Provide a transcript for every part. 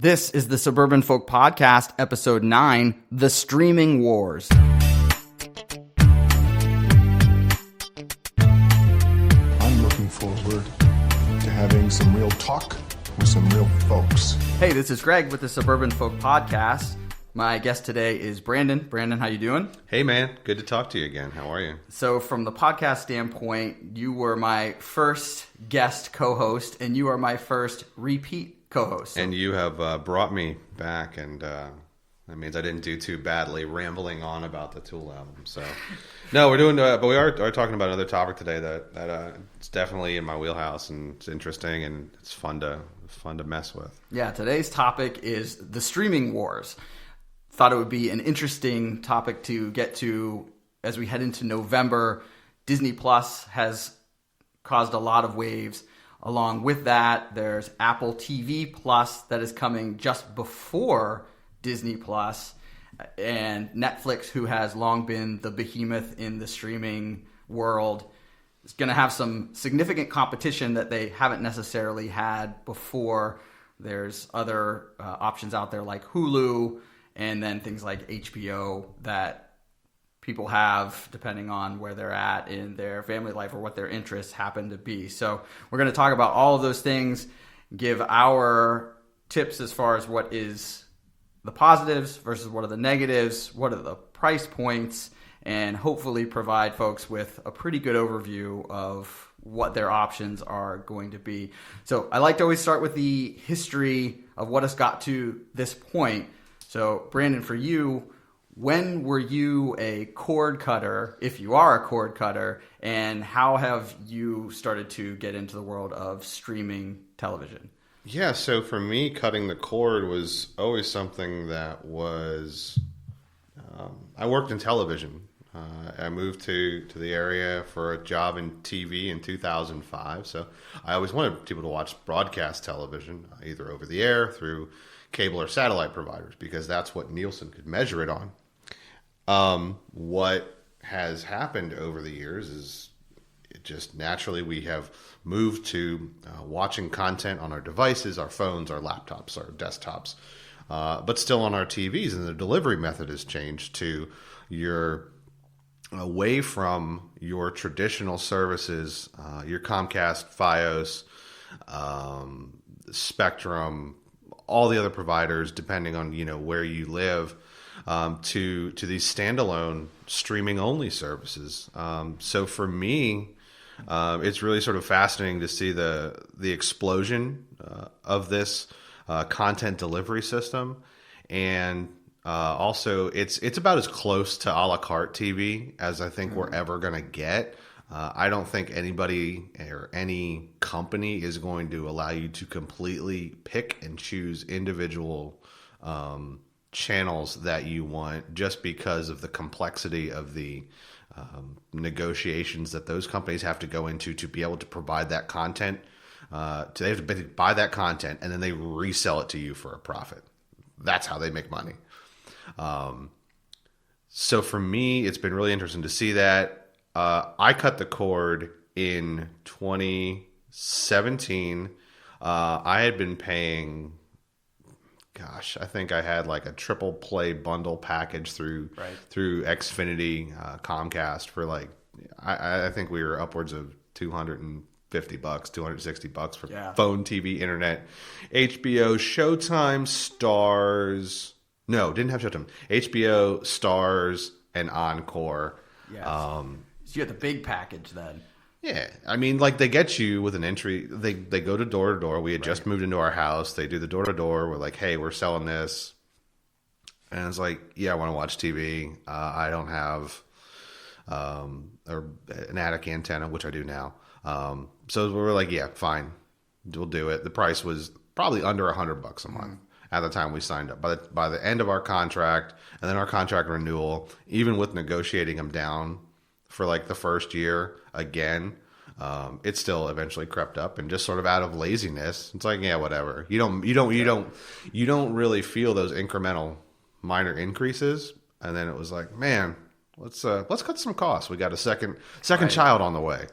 This is the Suburban Folk Podcast, Episode 9, The Streaming Wars. I'm looking forward to having some real talk with some real folks. Hey, this is Greg with the Suburban Folk Podcast. My guest today is Brandon. Brandon, how you doing? Hey, man. Good to talk to you again. How are you? So from the podcast standpoint, you were my first guest co-host, and you are my first repeat co-host. And you have brought me back, and that means I didn't do too badly rambling on about the Tool album. So, no, we're doing, but we are talking about another topic today that it's definitely in my wheelhouse, and it's interesting, and it's fun to mess with. Yeah, today's topic is the streaming wars. Thought it would be an interesting topic to get to as we head into November. Disney Plus has caused a lot of waves. Along with that, there's Apple TV Plus that is coming just before Disney Plus, and Netflix, who has long been the behemoth in the streaming world, is going to have some significant competition that they haven't necessarily had before. There's other options out there like Hulu, and then things like HBO that people have depending on where they're at in their family life or what their interests happen to be. So we're going to talk about all of those things, give our tips as far as what is the positives versus what are the negatives, what are the price points, and hopefully provide folks with a pretty good overview of what their options are going to be. So I like to always start with the history of what has got to this point. So Brandon, for you, when were you a cord cutter, if you are a cord cutter, and how have you started to get into the world of streaming television? Yeah, so for me, cutting the cord was always something that was... I worked in television. I moved to the area for a job in TV in 2005, so I always wanted people to watch broadcast television, either over the air, through cable or satellite providers, because that's what Nielsen could measure it on. What has happened over the years is it just naturally we have moved to watching content on our devices, our phones, our laptops, our desktops, but still on our TVs. And the delivery method has changed to you're away from your traditional services, your Comcast, Fios, Spectrum, all the other providers, depending on where you live. To these standalone streaming only services. So for me, it's really sort of fascinating to see the explosion of this content delivery system, and also it's about as close to a la carte TV as I think we're ever going to get. I don't think anybody or any company is going to allow you to completely pick and choose individual channels that you want just because of the complexity of the negotiations that those companies have to go into to be able to provide that content. They have to buy that content and then they resell it to you for a profit. That's how they make money. So for me, it's been really interesting to see that. I cut the cord in 2017. I had been paying... Gosh, I think I had like a triple play bundle package through Xfinity, Comcast for like, I think we were upwards of $250, $260 for phone, TV, internet, HBO, Showtime, Stars. No, didn't have Showtime. HBO, Stars, and Encore. Yes. So you had the big package then. Yeah, I mean, like they get you with an entry. They go to door. We had just moved into our house. They do the door to door. We're like, hey, we're selling this, and it's like, yeah, I want to watch TV. I don't have an attic antenna, which I do now. So we were like, yeah, fine, we'll do it. The price was probably under $100 a month at the time we signed up. By the end of our contract, and then our contract renewal, even with negotiating them down for like the first year again, it still eventually crept up, and just sort of out of laziness, it's like, yeah, whatever. You don't really feel those incremental minor increases, and then it was like, man, let's cut some costs. We got a second child on the way.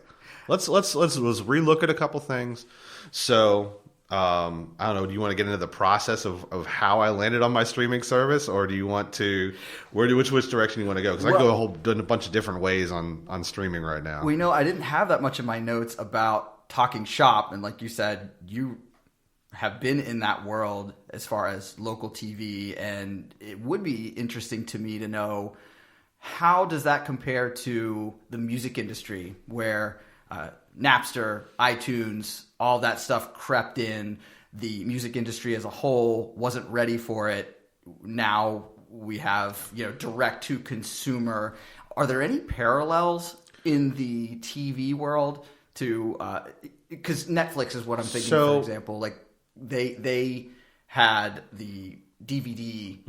Let's relook at a couple things. So I don't know. Do you want to get into the process of how I landed on my streaming service, or do you want to which direction you want to go? Because I go a bunch of different ways on streaming right now. We know I didn't have that much in my notes about talking shop, and like you said, you have been in that world as far as local TV, and it would be interesting to me to know how does that compare to the music industry, where Napster, iTunes, all that stuff crept in. The music industry as a whole wasn't ready for it. Now we have, direct to consumer. Are there any parallels in the TV world to, because Netflix is what I'm thinking, for example, like they had the DVD,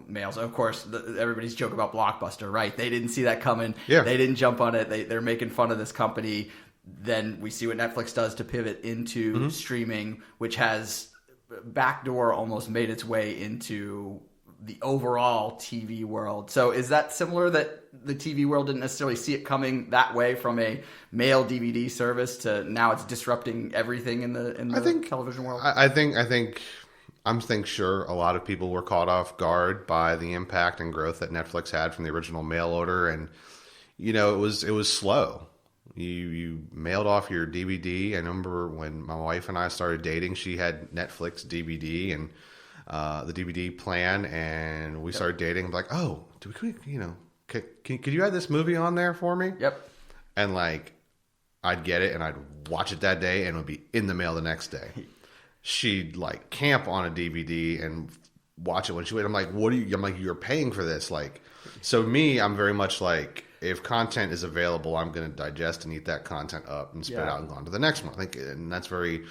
mails. Of course, everybody's joke about Blockbuster, right? They didn't see that coming. Yeah. They didn't jump on it. They're making fun of this company. Then we see what Netflix does to pivot into streaming, which has backdoor almost made its way into the overall TV world. So is that similar, that the TV world didn't necessarily see it coming that way from a mail DVD service to now it's disrupting everything in the television world? I think sure a lot of people were caught off guard by the impact and growth that Netflix had from the original mail order, and it was slow. You mailed off your DVD. I remember when my wife and I started dating, she had Netflix DVD and the DVD plan, and we started dating. I'm like, oh, could you add this movie on there for me? Yep. And like, I'd get it and I'd watch it that day, and it would be in the mail the next day. She'd like camp on a DVD and watch it when she went. I'm like, you're paying for this. Like, so me, I'm very much like, if content is available, I'm going to digest and eat that content up and spit it out and go on to the next one. I think, and that's very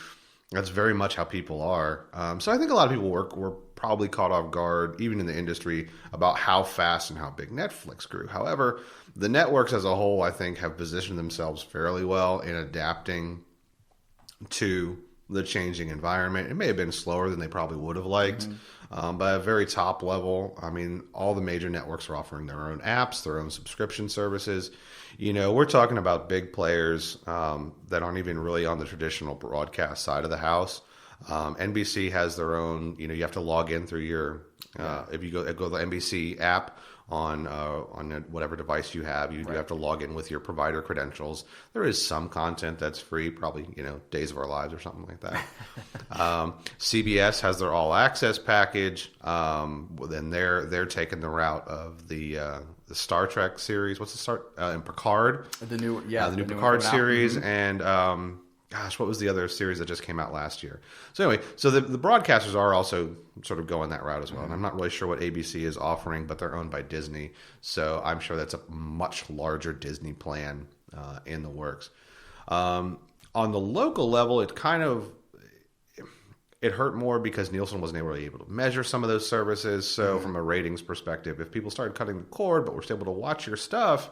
much how people are. So I think a lot of people were probably caught off guard, even in the industry, about how fast and how big Netflix grew. However, the networks as a whole, I think, have positioned themselves fairly well in adapting to the changing environment. It may have been slower than they probably would have liked, but at a very top level, I mean, all the major networks are offering their own apps, their own subscription services. We're talking about big players that aren't even really on the traditional broadcast side of the house. NBC has their own, you have to log in through your, if you go to the NBC app, on whatever device you have. You do have to log in with your provider credentials. There is some content that's free, probably, Days of Our Lives or something like that. CBS has their all access package. Then they're taking the route of the Star Trek series. What's the start? And Picard. The new Picard series. And what was the other series that just came out last year? So anyway, the broadcasters are also sort of going that route as well. And I'm not really sure what ABC is offering, but they're owned by Disney. So I'm sure that's a much larger Disney plan in the works. On the local level, it hurt more because Nielsen wasn't really able to measure some of those services. So from a ratings perspective, if people started cutting the cord but were still able to watch your stuff,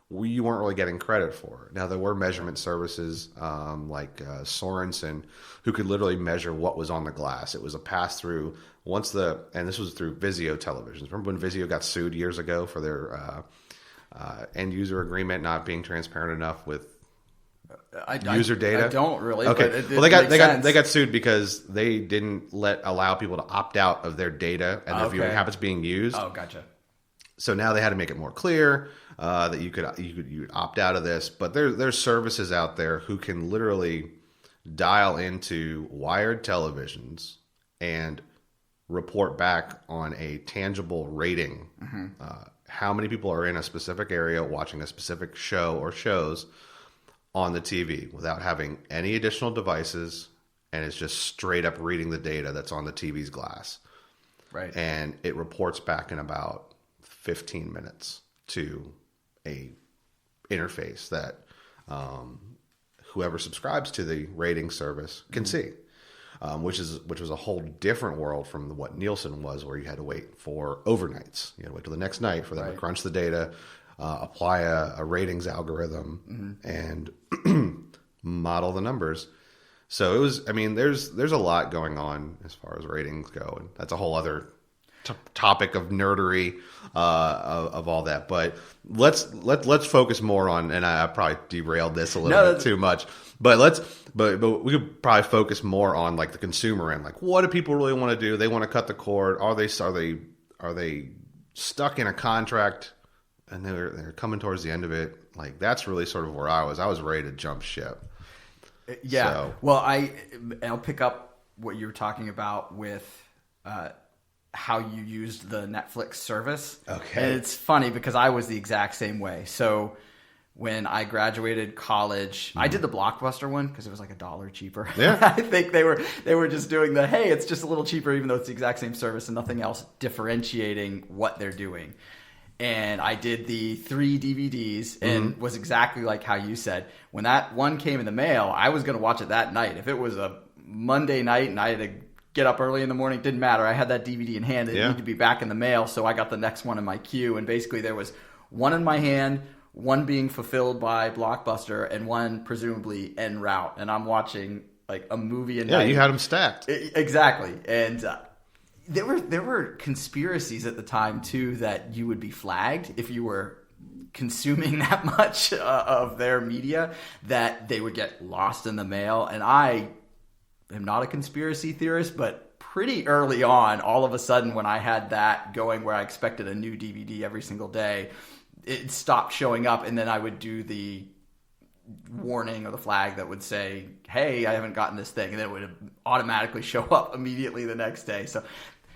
you weren't really getting credit for it. Now, there were measurement services like Sorensen, who could literally measure what was on the glass. It was a pass-through. And this was through Vizio televisions. Remember when Vizio got sued years ago for their end-user agreement not being transparent enough with user data? I don't really. Okay. But they got sued because they didn't allow people to opt out of their data and their viewing habits being used. Oh, gotcha. So now they had to make it more clear that you could opt out of this. But there's services out there who can literally dial into wired televisions and report back on a tangible rating. How many people are in a specific area watching a specific show or shows on the TV without having any additional devices, and it's just straight up reading the data that's on the TV's glass. Right. And it reports back in about 15 minutes to a interface that whoever subscribes to the rating service can see, which was a whole different world from what Nielsen was, where you had to wait for overnights. You had to wait till the next night for them to crunch the data, apply a ratings algorithm, and model the numbers. So it was. I mean, there's a lot going on as far as ratings go, and that's a whole other topic of nerdery of all that. But let's focus more on, and I probably derailed this a little bit too much. But but we could probably focus more on like the consumer end. Like, what do people really want to do? They want to cut the cord. Are they stuck in a contract and they're coming towards the end of it? Like, that's really sort of where I was. I was ready to jump ship. Yeah. So. Well, I'll pick up what you were talking about with how you used the Netflix service. Okay. And it's funny because I was the exact same way. So when I graduated college, I did the Blockbuster one because it was like $1 cheaper. Yeah. I think they were just doing hey, it's just a little cheaper even though it's the exact same service and nothing else differentiating what they're doing. And I did the 3 DVDs and was exactly like how you said. When that one came in the mail, I was going to watch it that night. If it was a Monday night and I had to get up early in the morning, it didn't matter. I had that DVD in hand. It needed to be back in the mail, so I got the next one in my queue. And basically there was one in my hand, one being fulfilled by Blockbuster, and one presumably en route. And I'm watching like a movie a night. Yeah, you had them stacked. Exactly. And there were conspiracies at the time too that you would be flagged if you were consuming that much of their media, that they would get lost in the mail. And I am not a conspiracy theorist, but pretty early on, all of a sudden when I had that going where I expected a new DVD every single day, it stopped showing up, and then I would do the warning or the flag that would say, hey, I haven't gotten this thing, and then it would automatically show up immediately the next day. So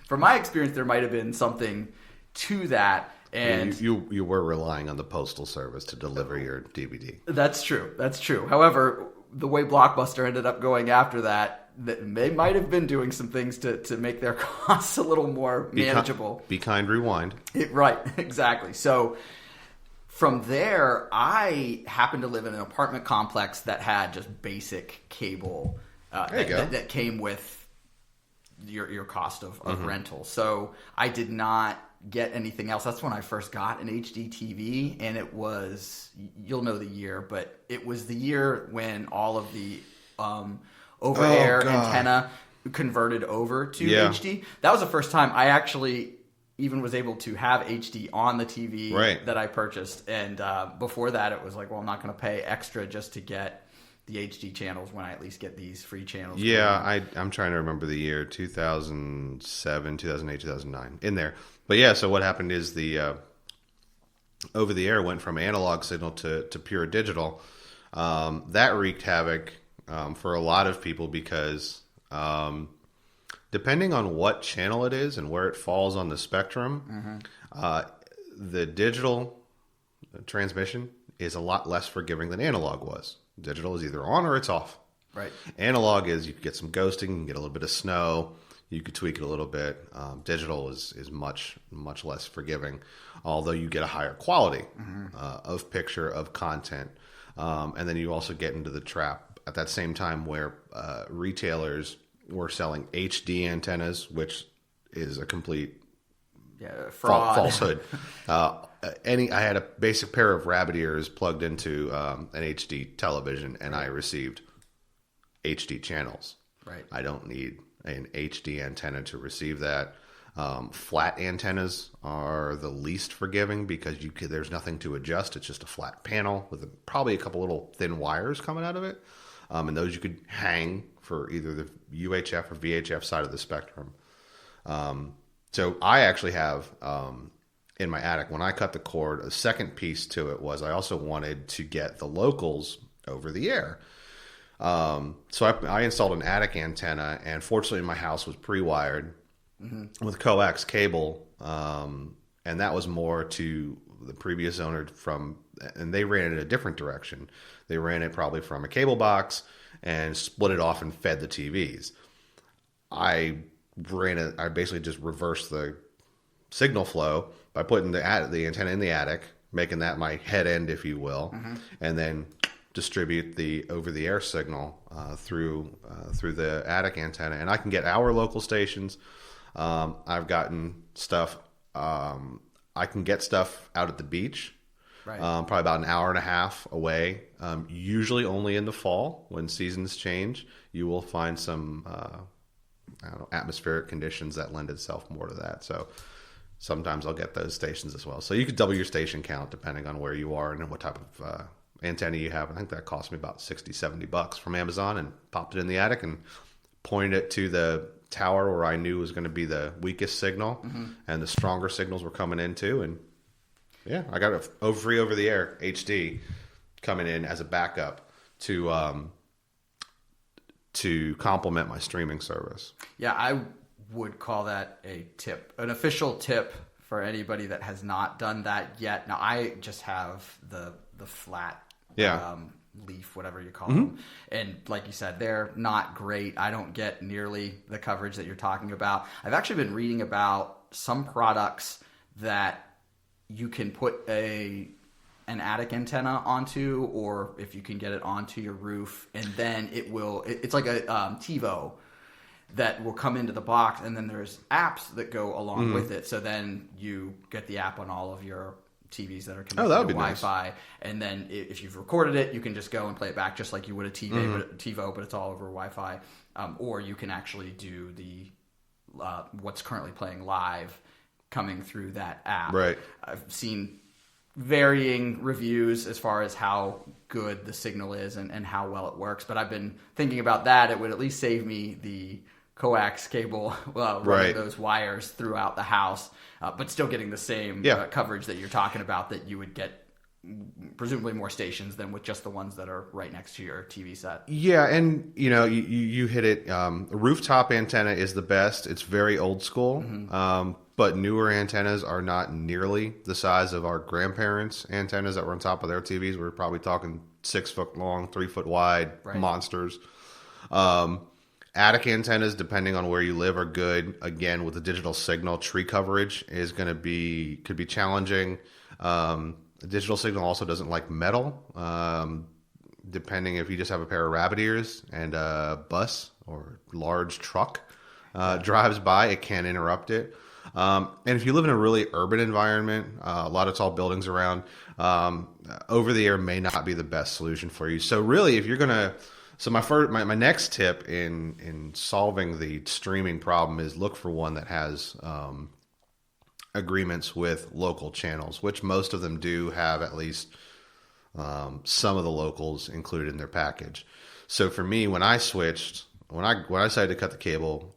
from my experience, there might have been something to that. And you were relying on the postal service to deliver your DVD. That's true. That's true. However, the way Blockbuster ended up going after that, they might have been doing some things to make their costs a little more manageable. Be kind, rewind. Right, exactly. So from there, I happened to live in an apartment complex that had just basic cable that came with your cost of rental. So I did not get anything else. That's when I first got an HD TV, and it was, you'll know the year, but it was the year when all of the over-air antenna converted over to HD. That was the first time I actually even was able to have HD on the TV that I purchased. And before that, it was like, well, I'm not going to pay extra just to get the HD channels when I at least get these free channels. Yeah, I'm trying to remember the year, 2007, 2008, 2009, in there. But yeah, so what happened is the over-the-air went from analog signal to pure digital. That wreaked havoc for a lot of people because depending on what channel it is and where it falls on the spectrum, the digital transmission is a lot less forgiving than analog was. Digital is either on or it's off. Right. Analog is you could get some ghosting, you can get a little bit of snow, you could tweak it a little bit. Digital is much less forgiving, although you get a higher quality of picture, of content. And then you also get into the trap at that same time where retailers were selling HD antennas, which is a complete fraud. Falsehood. I had a basic pair of rabbit ears plugged into an HD television, and I received HD channels. Right. I don't need an HD antenna to receive that. Flat antennas are the least forgiving because there's nothing to adjust. It's just a flat panel with probably a couple little thin wires coming out of it. And those you could hang for either the UHF or VHF side of the spectrum. So I actually have in my attic, when I cut the cord, a second piece to it was I also wanted to get the locals over the air. So I installed an attic antenna, and fortunately my house was pre-wired with coax cable, and that was more to the previous owner and they ran it in a different direction. They ran it probably from a cable box and split it off and fed the TVs. I basically just reversed the signal flow by putting the antenna in the attic, making that my head end, if you will, and then distribute the over-the-air signal through the attic antenna. And I can get our local stations. I've gotten stuff. I can get stuff out at the beach, probably about an hour and a half away. Usually only in the fall when seasons change, you will find some I don't know, atmospheric conditions that lend itself more to that. So sometimes I'll get those stations as well. So you could double your station count depending on where you are and what type of antenna you have. I think that cost me about $60-$70 from Amazon, and popped it in the attic and pointed it to the tower where I knew was going to be the weakest signal, and the stronger signals were coming in too. And yeah, I got a free over the air HD coming in as a backup to complement my streaming service. Yeah, I would call that a tip, an official tip for anybody that has not done that yet. Now, I just have the flat leaf, whatever you call them. And like you said, they're not great. I don't get nearly the coverage that you're talking about. I've actually been reading about some products that you can put an attic antenna onto, or if you can get it onto your roof, and then it's like a TiVo that will come into the box, and then there's apps that go along with it. So then you get the app on all of your TVs that are connected to Wi-Fi. Nice. And then if you've recorded it, you can just go and play it back just like you would a TiVo, but it's all over Wi-Fi. Or you can actually do the what's currently playing live coming through that app. Right. I've seen varying reviews as far as how good the signal is and how well it works. But I've been thinking about that. It would at least save me the coax cable running those wires throughout the house, but still getting the same coverage that you're talking about, that you would get presumably more stations than with just the ones that are right next to your TV set. Yeah, and you hit it. Rooftop antenna is the best. It's very old school, but newer antennas are not nearly the size of our grandparents' antennas that were on top of their TVs. We're probably talking 6 foot long, 3 foot wide monsters. Attic antennas, depending on where you live, are good. Again, with the digital signal, tree coverage is going to could be challenging. The digital signal also doesn't like metal. Depending if you just have a pair of rabbit ears and a bus or large truck drives by, it can interrupt it. And if you live in a really urban environment, a lot of tall buildings around, over the air may not be the best solution for you. So really, if you're going to... So my next tip in solving the streaming problem is look for one that has agreements with local channels, which most of them do have at least some of the locals included in their package. So for me, when I switched, when I decided to cut the cable,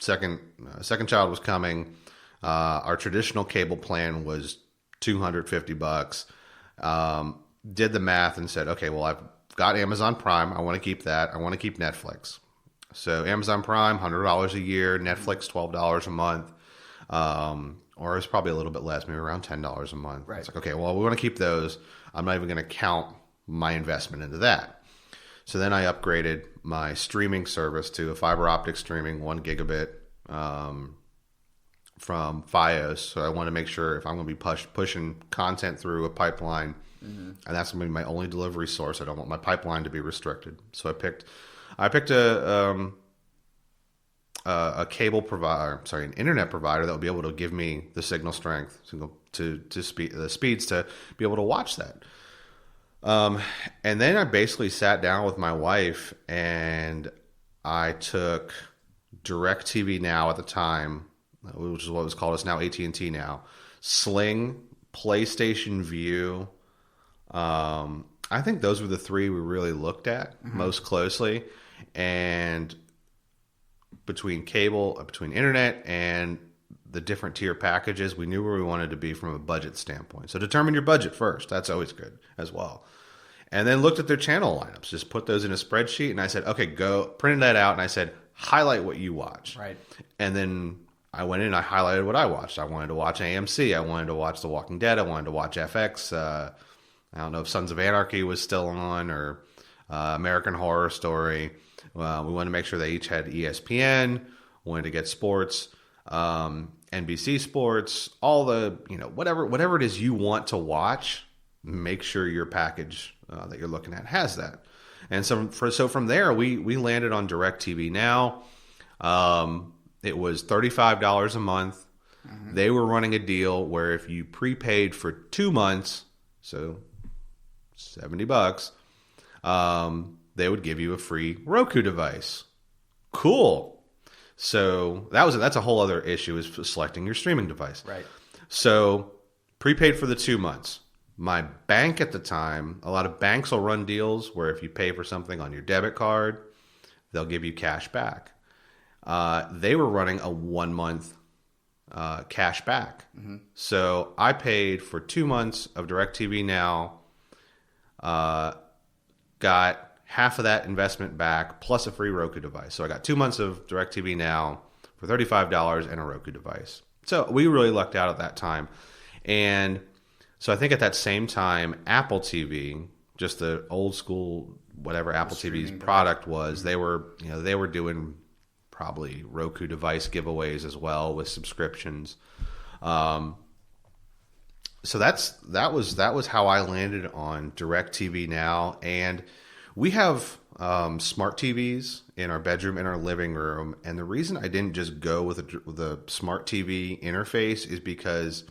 second child was coming. Our traditional cable plan was $250. Did the math and said, okay, well, I've got Amazon Prime. I want to keep that. I want to keep Netflix. So Amazon Prime, $100 a year. Netflix, $12 a month. Or it's probably a little bit less, maybe around $10 a month. Right. It's like, okay, well, we want to keep those. I'm not even going to count my investment into that. So then I upgraded my streaming service to a fiber optic streaming, 1 gigabit from Fios. So I want to make sure if I'm going to be pushing content through a pipeline, and that's going to be my only delivery source, I don't want my pipeline to be restricted. So I picked a cable provider, an internet provider that will be able to give me the signal strength the speeds to be able to watch that. And then I basically sat down with my wife and I took DirecTV Now at the time, which is what was called, it's now AT&T now, Sling, PlayStation View. I think those were the 3 we really looked at most closely. And between internet and the different tier packages, we knew where we wanted to be from a budget standpoint. So determine your budget first. That's always good as well. And then looked at their channel lineups, just put those in a spreadsheet. And I said, okay, go printed that out. And I said, highlight what you watch. Right. And then I went in and I highlighted what I watched. I wanted to watch AMC. I wanted to watch The Walking Dead. I wanted to watch FX. I don't know if Sons of Anarchy was still on, or American Horror Story. We wanted to make sure they each had ESPN. Wanted to get sports, NBC Sports, all the, whatever it is you want to watch. Make sure your package that you're looking at has that. And so from there, we landed on DirecTV Now. It was $35 a month. They were running a deal where if you prepaid for 2 months, so $70, they would give you a free Roku device. Cool. So that's a whole other issue, is selecting your streaming device. Right. So prepaid for the 2 months. My bank at the time, a lot of banks will run deals where if you pay for something on your debit card, they'll give you cash back. They were running a 1 month cash back. Mm-hmm. So I paid for 2 months of DirecTV Now, got half of that investment back plus a free Roku device. So I got 2 months of DirecTV Now for $35 and a Roku device. So we really lucked out at that time. And so I think at that same time, Apple TV, just the old school, whatever Apple TV's product was, they were doing probably Roku device giveaways as well with subscriptions. So that was how I landed on DirecTV Now. And we have smart TVs in our bedroom, in our living room. And the reason I didn't just go with a smart TV interface is because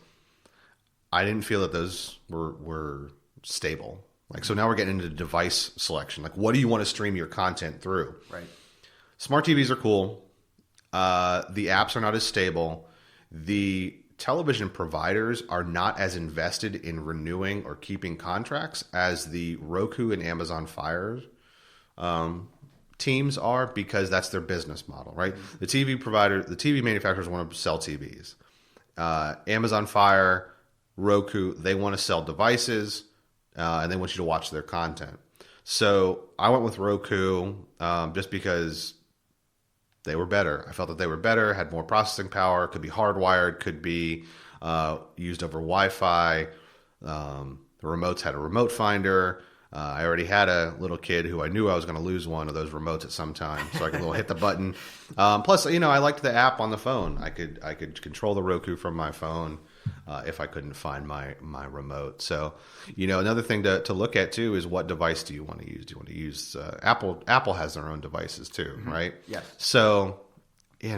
I didn't feel that those were stable. Like, so now we're getting into device selection. Like, what do you want to stream your content through? Right. Smart TVs are cool. The apps are not as stable. The television providers are not as invested in renewing or keeping contracts as the Roku and Amazon Fire teams are, because that's their business model, right? Mm-hmm. The TV manufacturers want to sell TVs. Amazon Fire, Roku, they want to sell devices, and they want you to watch their content. So I went with Roku just because they were better. I felt that they were better, had more processing power, could be hardwired, could be used over Wi-Fi. The remotes had a remote finder. I already had a little kid who I knew I was going to lose one of those remotes at some time, so I could hit the button. Plus, I liked the app on the phone. I could control the Roku from my phone if I couldn't find my remote. So, another thing to look at too is, what device do you want to use? Do you want to use Apple? Apple has their own devices too, mm-hmm. right? Yes. So, it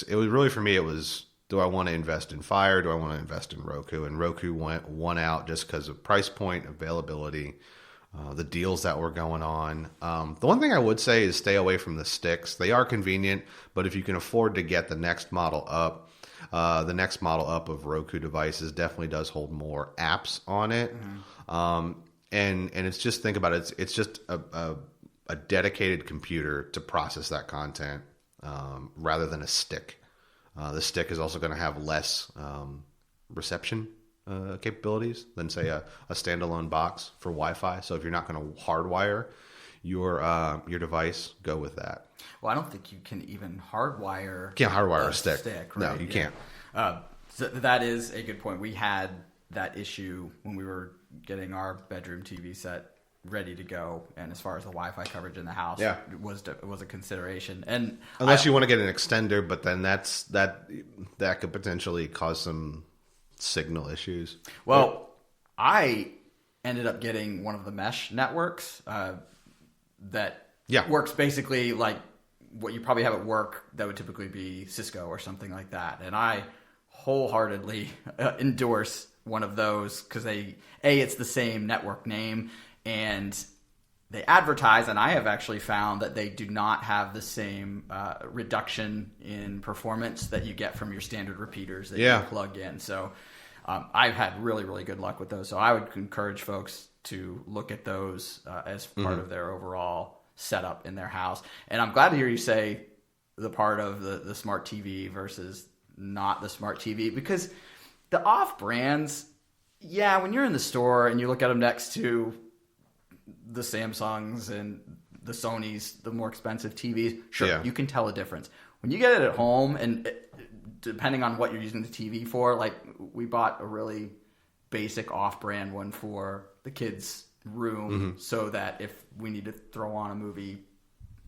was really, for me, it was, do I want to invest in Fire? Do I want to invest in Roku? And Roku won out just because of price point, availability, the deals that were going on. The one thing I would say is stay away from the sticks. They are convenient, but if you can afford to get the next model up of Roku devices definitely does hold more apps on it. Mm-hmm. And it's just, think about it. It's just a dedicated computer to process that content rather than a stick. The stick is also going to have less reception capabilities than, say, a standalone box for Wi-Fi. So if you're not going to hardwire your device, go with that. Well, I don't think you can even hardwire. Can't hardwire a stick. Right? No, you can't. So that is a good point. We had that issue when we were getting our bedroom TV set ready to go, and as far as the Wi-Fi coverage in the house, it was a consideration. And unless you want to get an extender, but then that could potentially cause some signal issues. Well, I ended up getting one of the mesh networks that works basically like what you probably have at work that would typically be Cisco or something like that. And I wholeheartedly endorse one of those because it's the same network name, and they advertise, and I have actually found that they do not have the same reduction in performance that you get from your standard repeaters that you plug in. So I've had really, really good luck with those. So I would encourage folks to look at those as part of their overall setup in their house. And I'm glad to hear you say the part of the smart TV versus not the smart TV, because the off brands, when you're in the store and you look at them next to the Samsungs and the Sonys, the more expensive TVs, you can tell a difference. When you get it at home, and depending on what you're using the TV for, like we bought a really basic off-brand one for the kids' room, so that if we need to throw on a movie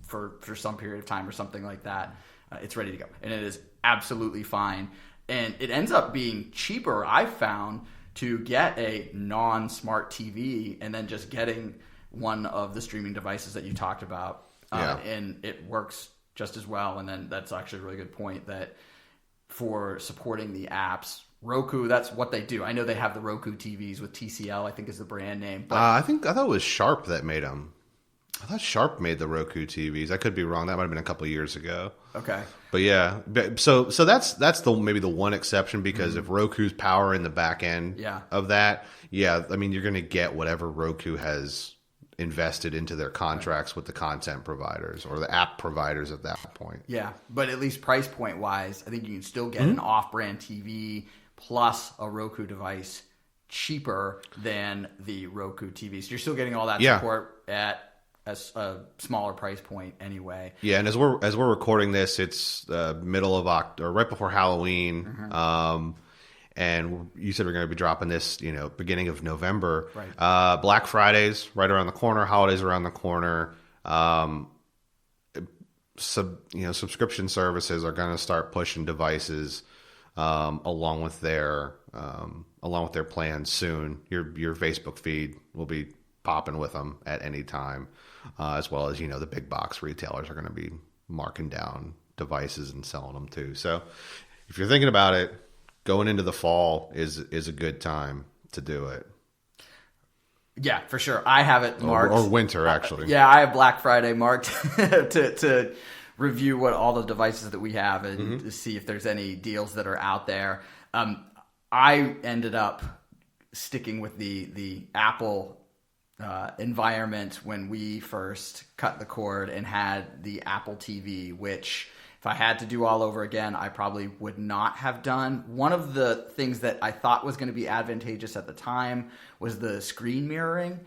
for some period of time or something like that, it's ready to go. And it is absolutely fine. And it ends up being cheaper, I've found, to get a non-smart TV and then just getting one of the streaming devices that you talked about. And it works just as well. And then that's actually a really good point, that for supporting the apps, Roku, that's what they do. I know they have the Roku TVs with TCL, I think is the brand name. But I thought it was Sharp that made them. I thought Sharp made the Roku TVs. I could be wrong. That might have been a couple of years ago. Okay. But yeah, so that's maybe the one exception, because if Roku's powering the back end of that, I mean, you're going to get whatever Roku has invested into their contracts with the content providers or the app providers at that point. Yeah, but at least price point wise, I think you can still get an off-brand TV plus a Roku device cheaper than the Roku TV. So you're still getting all that support at a smaller price point anyway. Yeah, and as we're recording this, it's middle of October, or right before Halloween. And you said we're going to be dropping this, beginning of November. Right. Black Friday's right around the corner. Holidays around the corner. Subscription services are going to start pushing devices along with their plans soon. Your Facebook feed will be popping with them at any time, as well as the big box retailers are going to be marking down devices and selling them too. So if you're thinking about it, going into the fall is a good time to do it. Yeah, for sure. I have it marked. Or winter, actually. Yeah, I have Black Friday marked to review what all the devices that we have and to see if there's any deals that are out there. I ended up sticking with the Apple environment when we first cut the cord and had the Apple TV, which if I had to do all over again, I probably would not have done. One of the things that I thought was going to be advantageous at the time was the screen mirroring.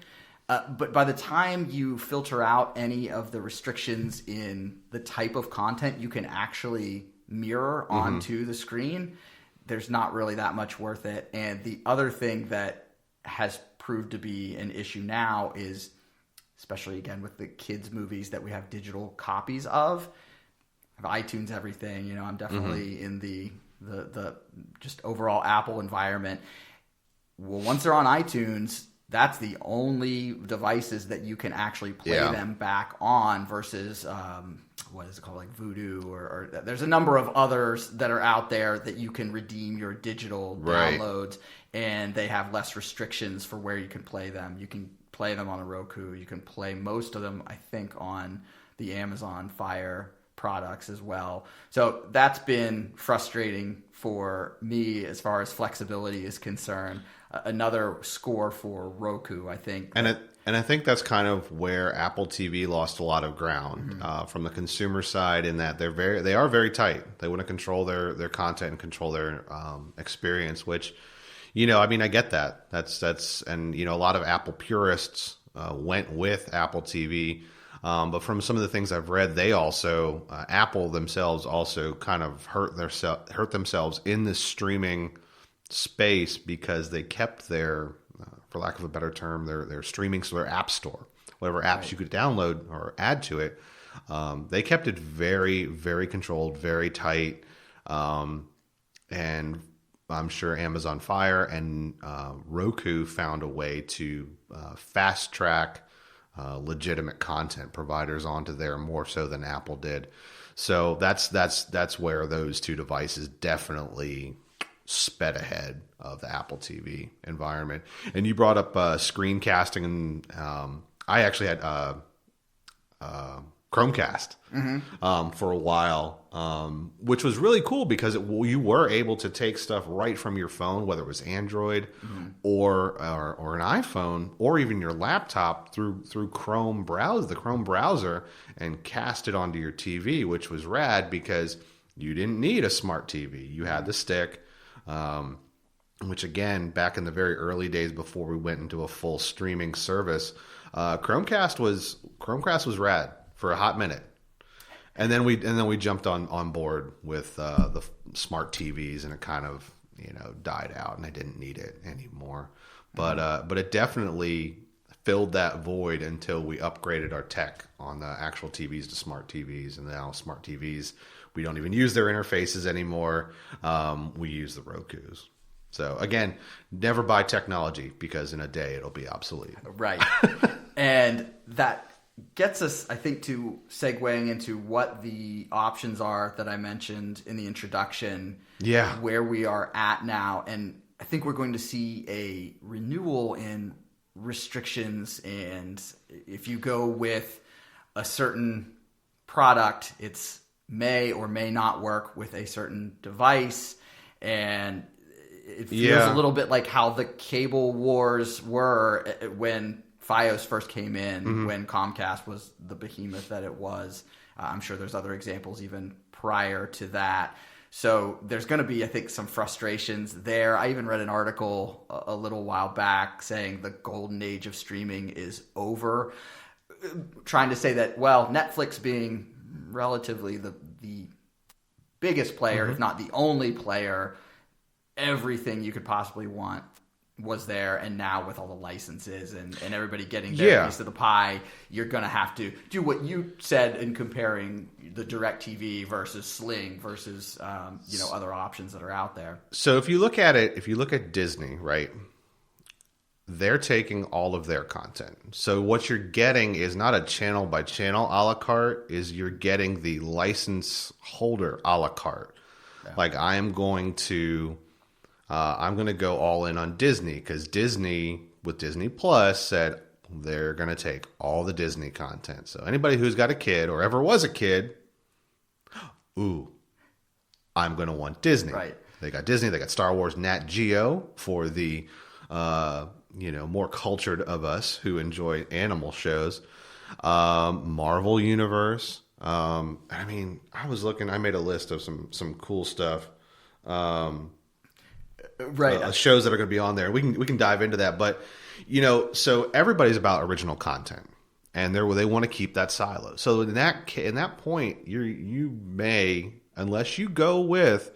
But by the time you filter out any of the restrictions in the type of content you can actually mirror onto the screen, there's not really that much worth it. And the other thing that has proved to be an issue now is, especially again with the kids' movies that we have digital copies of, I have iTunes everything. I'm definitely in the just overall Apple environment. Well, once they're on iTunes, that's the only devices that you can actually play them back on versus what is it called, like Vudu or there's a number of others that are out there that you can redeem your digital downloads, and they have less restrictions for where you can play them. You can play them on a Roku. You can play most of them, I think, on the Amazon Fire products as well. So that's been frustrating for me as far as flexibility is concerned. Another score for Roku, I think. And I think that's kind of where Apple TV lost a lot of ground from the consumer side, in that they are very tight. They want to control their content and control their experience, which, I mean, I get that. That's and a lot of Apple purists went with Apple TV. But from some of the things I've read, they also Apple themselves also kind of hurt themselves in the streaming space, because they kept their, for lack of a better term, their streaming, so their app store, whatever apps you could download or add to it, they kept it very, very controlled, very tight, and I'm sure Amazon Fire and Roku found a way to fast track legitimate content providers onto there more so than Apple did. So that's where those two devices definitely sped ahead of the Apple TV environment. And you brought up screencasting, and I actually had Chromecast for a while, which was really cool because you were able to take stuff right from your phone, whether it was Android or an iPhone, or even your laptop through the Chrome browser, and cast it onto your TV, which was rad because you didn't need a smart TV. You had the stick, which again, back in the very early days before we went into a full streaming service, Chromecast was rad for a hot minute, and then we jumped on board with the smart TVs, and it kind of died out, and I didn't need it anymore. But it definitely filled that void until we upgraded our tech on the actual TVs to smart TVs, and now smart TVs, we don't even use their interfaces anymore. We use the Rokus. So again, never buy technology, because in a day it'll be obsolete. Right, and that gets us, I think, to segueing into what the options are that I mentioned in the introduction. Yeah. Where we are at now. And I think we're going to see a renewal in restrictions, and if you go with a certain product, it's may or may not work with a certain device, and it feels a little bit like how the cable wars were when Fios first came in, when Comcast was the behemoth that it was. I'm sure there's other examples even prior to that. So there's going to be, I think, some frustrations there. I even read an article a little while back saying the golden age of streaming is over, trying to say that, well, Netflix being relatively the biggest player, if not the only player, everything you could possibly want was there, and now with all the licenses and everybody getting their piece of the pie, you're going to have to do what you said in comparing the DirecTV versus Sling versus other options that are out there. So if you look at Disney, right, they're taking all of their content. So what you're getting is not a channel by channel a la carte, is you're getting the license holder a la carte. Yeah. Like I'm going to go all in on Disney because Disney with Disney Plus said they're going to take all the Disney content. So anybody who's got a kid or ever was a kid, ooh, I'm going to want Disney. Right. They got Disney. They got Star Wars Nat Geo for the more cultured of us who enjoy animal shows. Marvel Universe. I was looking. I made a list of some cool stuff. Right. Shows that are going to be on there. We can dive into that, but so everybody's about original content, and they want to keep that silo. So in that point, you may, unless you go with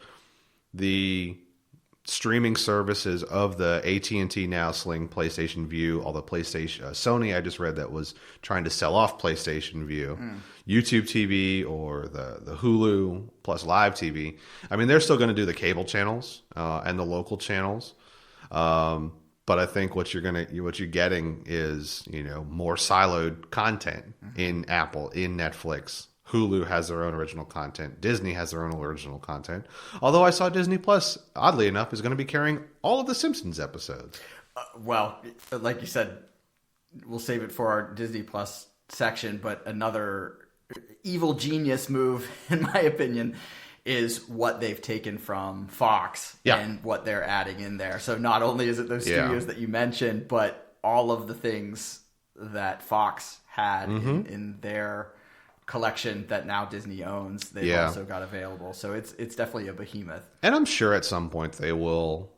the streaming services of the AT&T Now, Sling, PlayStation View, all the PlayStation, Sony. I just read that was trying to sell off PlayStation View, YouTube TV, or the Hulu plus Live TV. I mean, they're still going to do the cable channels and the local channels, but I think what you're getting is more siloed content in Apple, in Netflix. Hulu has their own original content. Disney has their own original content. Although I saw Disney Plus, oddly enough, is going to be carrying all of the Simpsons episodes. Well, like you said, we'll save it for our Disney Plus section, but another evil genius move, in my opinion, is what they've taken from Fox and what they're adding in there. So not only is it those studios that you mentioned, but all of the things that Fox had in their collection that now Disney owns, they've also got available. So it's definitely a behemoth. And I'm sure at some point they will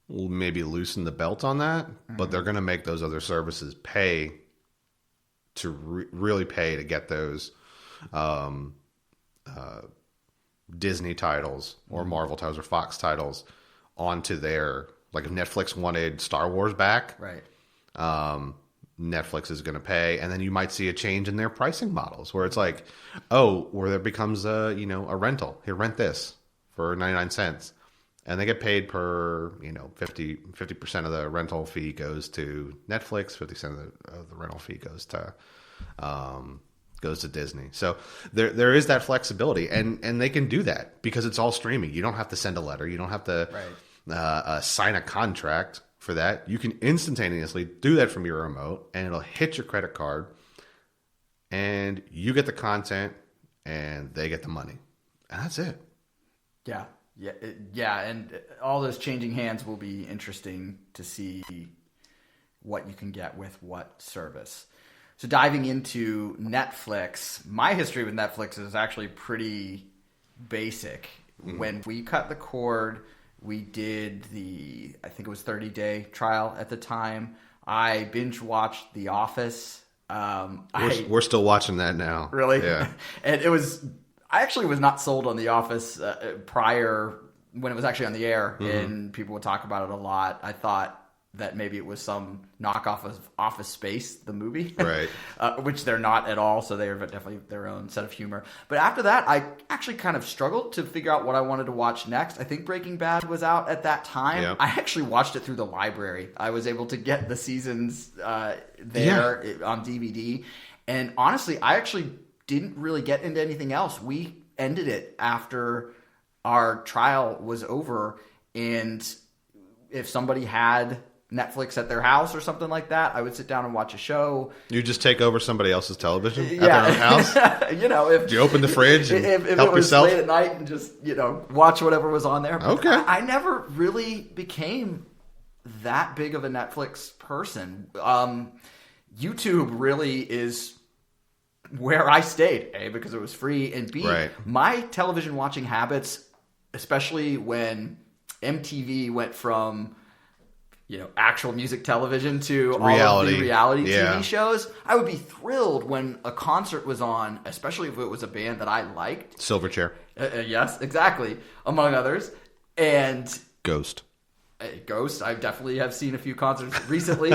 maybe loosen the belt on that, but they're going to make those other services pay to really pay to get those Disney titles or Marvel titles or Fox titles onto their, like if Netflix wanted Star Wars back, right? Netflix is going to pay, and then you might see a change in their pricing models where it's like, where there becomes a rental. Here, rent this for 99 cents. And they get paid per, 50% of the rental fee goes to Netflix, 50% of the rental fee goes to Disney. So there is that flexibility, and they can do that because it's all streaming. You don't have to send a letter. You don't have to sign a contract for that. You can instantaneously do that from your remote, and it'll hit your credit card, and you get the content, and they get the money, and that's it. Yeah, and all those changing hands will be interesting to see what you can get with what service. So diving into Netflix, my history with Netflix is actually pretty basic. When we cut the cord, we did I think it was 30-day trial at the time. I binge watched The Office. We're still watching that now. Really? Yeah. And I actually was not sold on The Office prior, when it was actually on the air, and people would talk about it a lot. I thought that maybe it was some knockoff of Office Space, the movie, right? Which they're not at all. So they're definitely their own set of humor. But after that, I actually kind of struggled to figure out what I wanted to watch next. I think Breaking Bad was out at that time. Yep. I actually watched it through the library. I was able to get the seasons there on DVD. And honestly, I actually didn't really get into anything else. We ended it after our trial was over, and if somebody had Netflix at their house or something like that, I would sit down and watch a show. You just take over somebody else's television at their own house? If you open the fridge and if help it was yourself? late at night and just, watch whatever was on there. But Okay. I never really became that big of a Netflix person. YouTube really is where I stayed, A, because it was free, and B, Right. my television watching habits, especially when MTV went from actual music television to all of the reality TV shows, I would be thrilled when a concert was on, especially if it was a band that I liked. Silverchair. Yes, exactly, among others. And Ghost. Ghost, I definitely have seen a few concerts recently.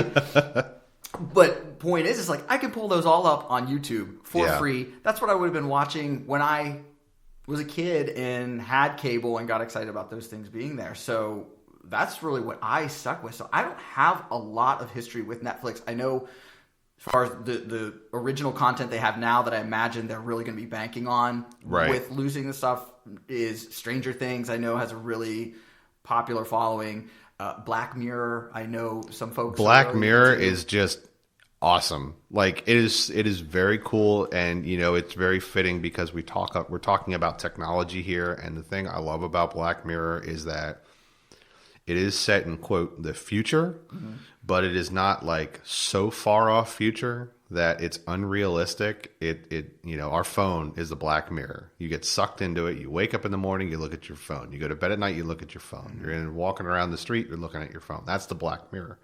But point is like I can pull those all up on YouTube for free. That's what I would have been watching when I was a kid and had cable and got excited about those things being there. So that's really what I stuck with. So I don't have a lot of history with Netflix. I know as far as the original content they have now that I imagine they're really going to be banking on with losing the stuff is Stranger Things. I know has a really popular following. Black Mirror, I know some folks. Black Mirror is just awesome. Like it is very cool, and it's very fitting because we're talking about technology here, and the thing I love about Black Mirror is that it is set in quote the future, but it is not like so far off future that it's unrealistic. Our phone is the Black Mirror. You get sucked into it. You wake up in the morning, you look at your phone. You go to bed at night, you look at your phone. You're walking around the street, you're looking at your phone. That's the Black Mirror.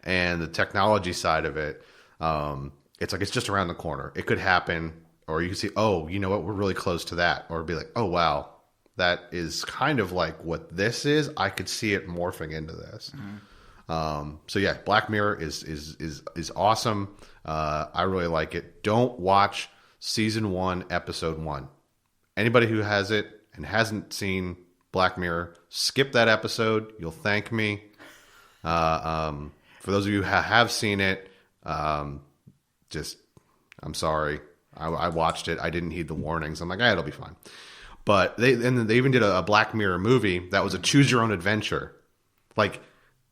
And the technology side of it, it's like it's just around the corner. It could happen, or you can see, oh, you know what, we're really close to that, or be like, oh wow, that is kind of like what this is. I could see it morphing into this. So yeah, Black Mirror is awesome. I really like it. Don't watch season 1, episode 1. Anybody who has it and hasn't seen Black Mirror, skip that episode. You'll thank me. For those of you who have seen it, I'm sorry. I watched it. I didn't heed the warnings. I'm like, it'll be fine. But they even did a Black Mirror movie that was a choose your own adventure. Like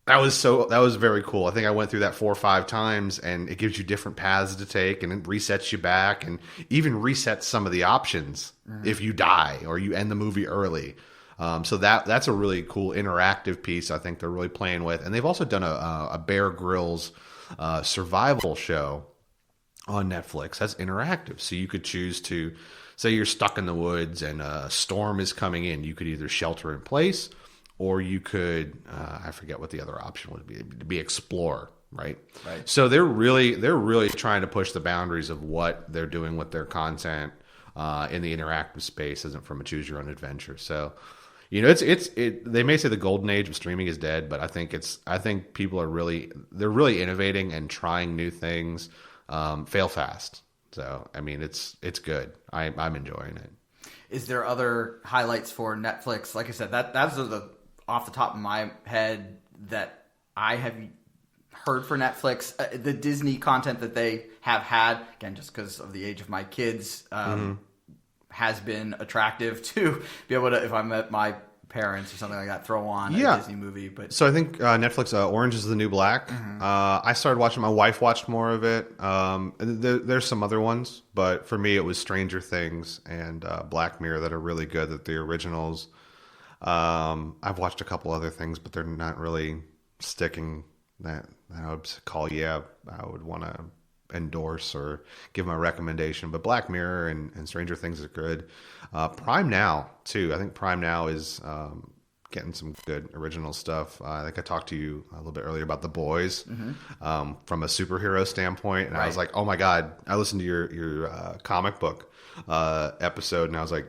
that was very cool. I think I went through that 4 or 5 times, and it gives you different paths to take, and it resets you back, and even resets some of the options if you die or you end the movie early. So that's a really cool interactive piece. I think they're really playing with, and they've also done a Bear Grylls survival show on Netflix. That's interactive, so you could choose to say you're stuck in the woods and a storm is coming in. You could either shelter in place, or you could I forget what the other option would be. To be explore, right? Right. So they're really trying to push the boundaries of what they're doing with their content in the interactive space, isn't from a choose your own adventure. So. They may say the golden age of streaming is dead, but I think people are really innovating and trying new things. Fail fast. So, I mean, it's good. I'm enjoying it. Is there other highlights for Netflix? Like I said, that's off the top of my head that I have heard for Netflix. The Disney content that they have had, again, just because of the age of my kids, has been attractive to be able to, if I'm at my parents or something like that, throw on a Disney movie. But so I think Netflix, Orange is the New Black. I started watching. My wife watched more of it. There's some other ones, but for me, it was Stranger Things and Black Mirror that are really good. That the originals. I've watched a couple other things, but they're not really sticking. That I would call. I would want to endorse or give my recommendation, but Black Mirror and Stranger Things are good. Prime Now too. I think Prime Now is getting some good original stuff. I think I talked to you a little bit earlier about The Boys from a superhero standpoint, and I was like, oh my god! I listened to your comic book episode, and I was like,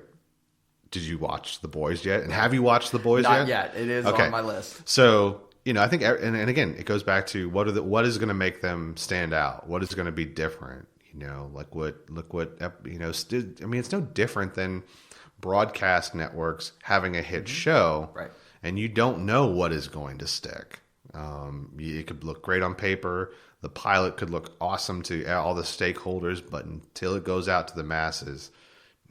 did you watch The Boys yet? And have you watched The Boys yet? Not yet. It is on my list. So. I think, and again, it goes back to what is going to make them stand out? What is going to be different? Look what, I mean, it's no different than broadcast networks having a hit show, right? And you don't know what is going to stick. It could look great on paper. The pilot could look awesome to all the stakeholders, but until it goes out to the masses,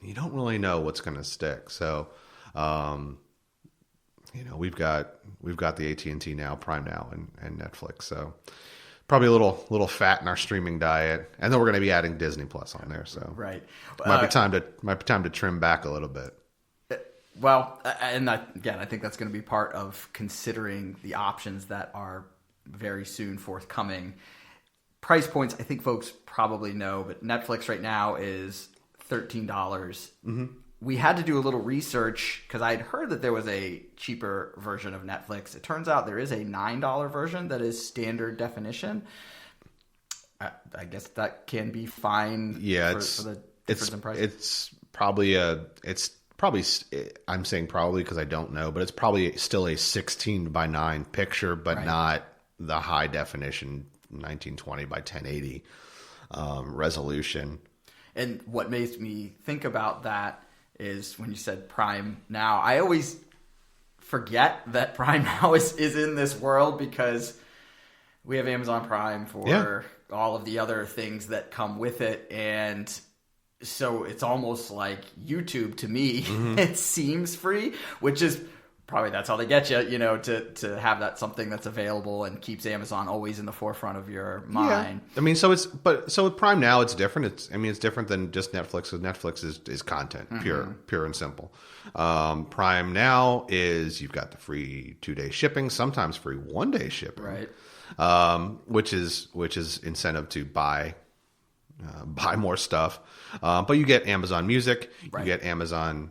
you don't really know what's going to stick. So, we've got the AT&T Now, Prime Now, and Netflix. So probably a little fat in our streaming diet, and then we're going to be adding Disney Plus on there. So Right. might be time to trim back a little bit. Well, and again, I think that's going to be part of considering the options that are very soon forthcoming. Price points, I think folks probably know, but Netflix right now is $13. Mm-hmm. We had to do a little research because I'd heard that there was a cheaper version of Netflix. It turns out there is a $9 version that is standard definition. I guess that can be fine. Yeah, for the difference in price. It's probably I'm saying probably because I don't know, but it's probably still a 16:9 picture, but Right. not the high definition 1920 by 1080 resolution. And what makes me think about that is when you said Prime Now, I always forget that Prime Now is in this world because we have Amazon Prime for all of the other things that come with it. And so it's almost like YouTube to me. It seems free, which is probably that's how they get you, to have that something that's available and keeps Amazon always in the forefront of your mind. Yeah. I mean, so with Prime Now, it's different. It's different than just Netflix. Because Netflix is content, pure and simple. Prime Now is you've got the free 2-day shipping, sometimes free 1-day shipping, Right. which is incentive to buy more stuff. But you get Amazon Music, Right. you get Amazon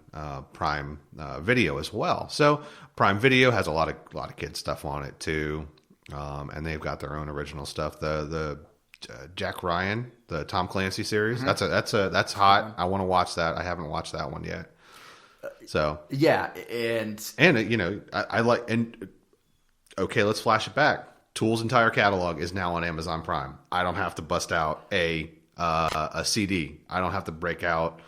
Prime Video as well. So Prime Video has a lot of kids stuff on it too, and they've got their own original stuff. The Jack Ryan, the Tom Clancy series, that's hot. I want to watch that. I haven't watched that one yet. So Yeah, and I like and okay, let's flash it back. Tool's entire catalog is now on Amazon Prime. I don't have to bust out a CD. I don't have to break out,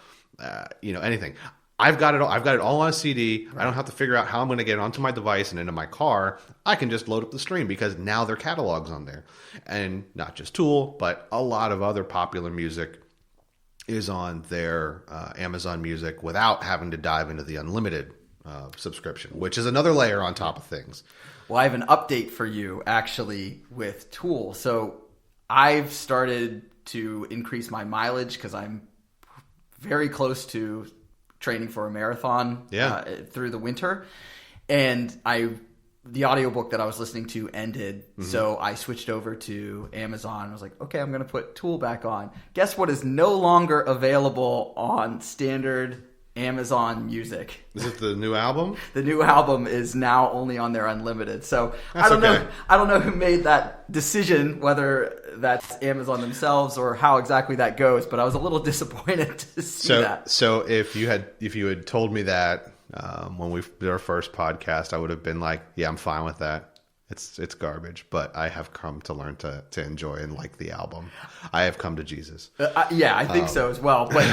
anything. I've got it all. I've got it all on a CD. Right. I don't have to figure out how I'm going to get it onto my device and into my car. I can just load up the stream because now their catalog's on there, and not just Tool, but a lot of other popular music is on their Amazon Music without having to dive into the unlimited subscription, which is another layer on top of things. Well, I have an update for you actually with Tool. So I've started to increase my mileage because I'm very close to training for a marathon through the winter. And the audiobook that I was listening to ended, so I switched over to Amazon. I was like, okay, I'm going to put Tool back on. Guess what is no longer available on standard Amazon Music? Is it the new album? The new album is now only on their unlimited. So I don't know who made that decision, whether that's Amazon themselves or how exactly that goes, but I was a little disappointed to see that. So if you had told me that when we did our first podcast, I would have been like, yeah, I'm fine with that. It's garbage, but I have come to learn to enjoy and like the album. I have come to Jesus. I think so as well. But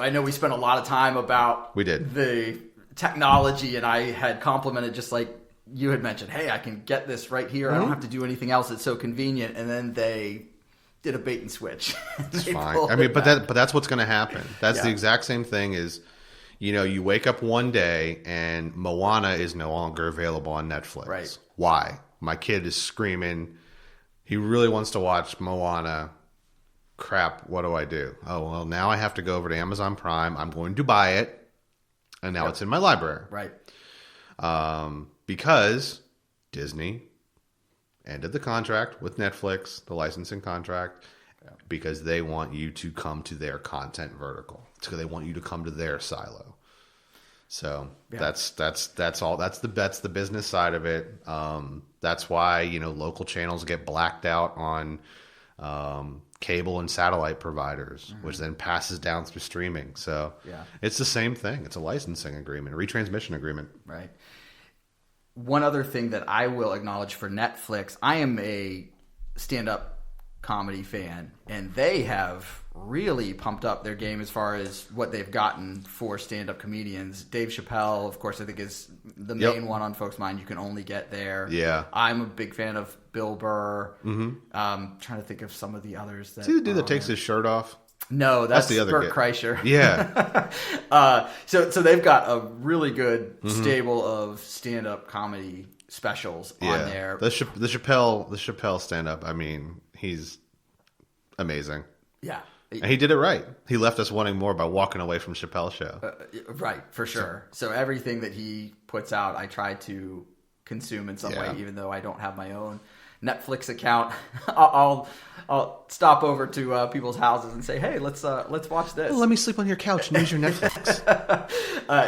I know we spent a lot of time about the technology, and I had complimented, just like you had mentioned, hey, I can get this right here. I don't have to do anything else. It's so convenient. And then they did a bait and switch. It's fine. I mean, but that's what's going to happen. That's the exact same thing is, you wake up one day and Moana is no longer available on Netflix. Right. Why? My kid is screaming. He really wants to watch Moana. Crap, what do I do? Oh, well, now I have to go over to Amazon Prime. I'm going to buy it. And now it's in my library. Right. Because Disney ended the contract with Netflix, the licensing contract, because they want you to come to their content vertical. So they want you to come to their silo. So that's all. That's the business side of it. That's why local channels get blacked out on cable and satellite providers, which then passes down through streaming. So it's the same thing. It's a licensing agreement, a retransmission agreement. Right. One other thing that I will acknowledge for Netflix, I am a stand-up comedy fan, and they have really pumped up their game as far as what they've gotten for stand-up comedians. Dave Chappelle, of course, I think is the main one on folks' mind. You can only get there. Yeah. I'm a big fan of Bill Burr. Trying to think of some of the others. See the dude that takes his shirt off? No, that's the other Bert kid. Kreischer. Yeah. So they've got a really good stable of stand-up comedy specials on there. The Chappelle stand-up, I mean, he's amazing. Yeah. And he did it right. He left us wanting more by walking away from Chappelle's show. Right, for sure. So everything that he puts out, I try to consume in some way, even though I don't have my own Netflix account. I'll stop over to people's houses and say, "Hey, let's watch this." Well, let me sleep on your couch and use your Netflix.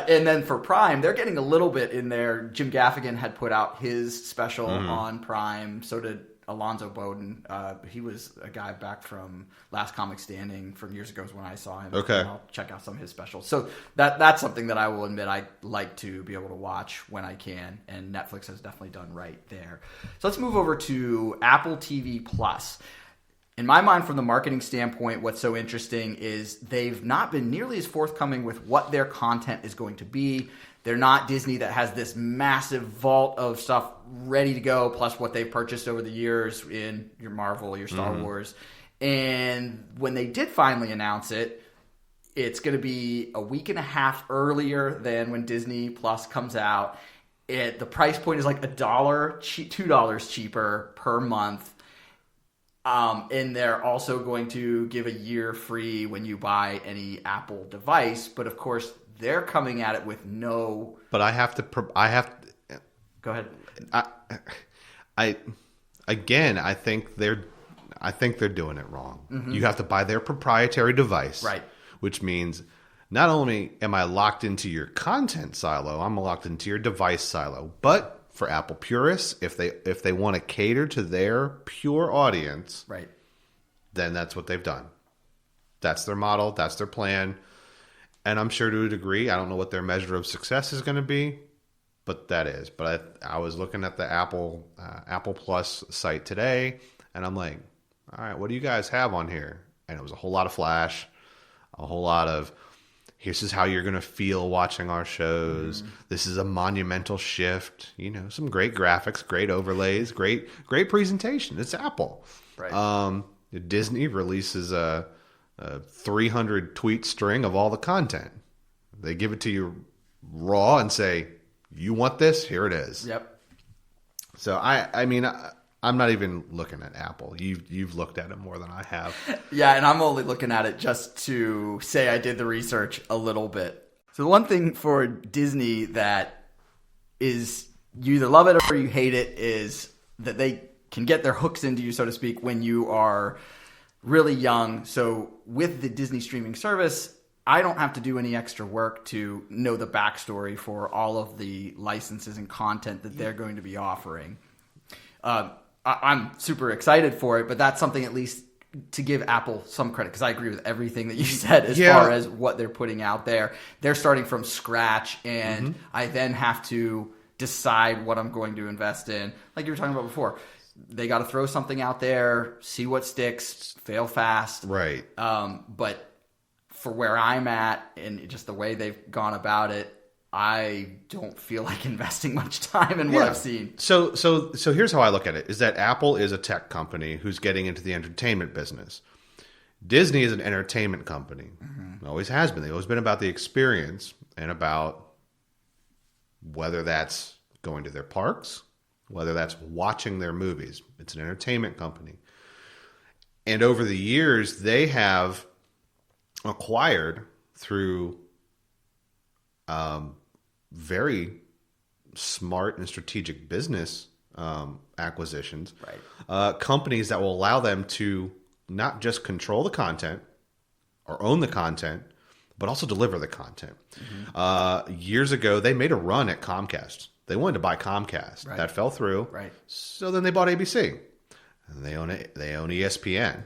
And then for Prime, they're getting a little bit in there. Jim Gaffigan had put out his special on Prime. So did Alonzo Bowden. He was a guy back from Last Comic Standing from years ago is when I saw him. Okay. And I'll check out some of his specials. So that's something that I will admit I like to be able to watch when I can, and Netflix has definitely done right there. So let's move over to Apple TV Plus. In my mind, from the marketing standpoint, what's so interesting is they've not been nearly as forthcoming with what their content is going to be. They're not Disney that has this massive vault of stuff ready to go, plus what they've purchased over the years in your Marvel, your Star Wars. And when they did finally announce it, it's going to be a week and a half earlier than when Disney Plus comes out. The price point is like $2 cheaper per month. And they're also going to give a year free when you buy any Apple device. But of course, they're coming at it with no. But I have to. Go ahead. I think they're doing it wrong. You have to buy their proprietary device, Right? Which means not only am I locked into your content silo, I'm locked into your device silo. But for Apple purists, if they want to cater to their pure audience, Right. then that's what they've done. That's their model. That's their plan. And I'm sure to a degree, I don't know what their measure of success is going to be, but that is. But I was looking at the Apple Plus site today, and I'm like, all right, what do you guys have on here? And it was a whole lot of Flash, a whole lot of, this is how you're going to feel watching our shows. This is a monumental shift. You know, some great graphics, great overlays, great presentation. It's Apple. Right. Disney releases a 300 tweet string of all the content. They give it to you raw and say, you want this? Here it is. Yep. So I mean, I'm not even looking at Apple. You've looked at it more than I have. Yeah, and I'm only looking at it just to say I did the research a little bit. So the one thing for Disney that is, you either love it or you hate it, is that they can get their hooks into you, so to speak, when you are really young. So with the Disney streaming service, I don't have to do any extra work to know the backstory for all of the licenses and content that they're going to be offering. I'm super excited for it, but that's something at least to give Apple some credit, because I agree with everything that you said as far as what they're putting out there. They're starting from scratch, and I then have to decide what I'm going to invest in. Like you were talking about before, they got to throw something out there, see what sticks, fail fast. Right. But for where I'm at and just the way they've gone about it, I don't feel like investing much time in what I've seen. So here's how I look at it, is that Apple is a tech company who's getting into the entertainment business. Disney is an entertainment company. It always has been. They've always been about the experience and about whether that's going to their parks, whether that's watching their movies. It's an entertainment company. And over the years, they have acquired through very smart and strategic business acquisitions, companies that will allow them to not just control the content or own the content, but also deliver the content. Years ago, they made a run at Comcast. They wanted to buy Comcast. That fell through. So then they bought ABC. And they own ESPN.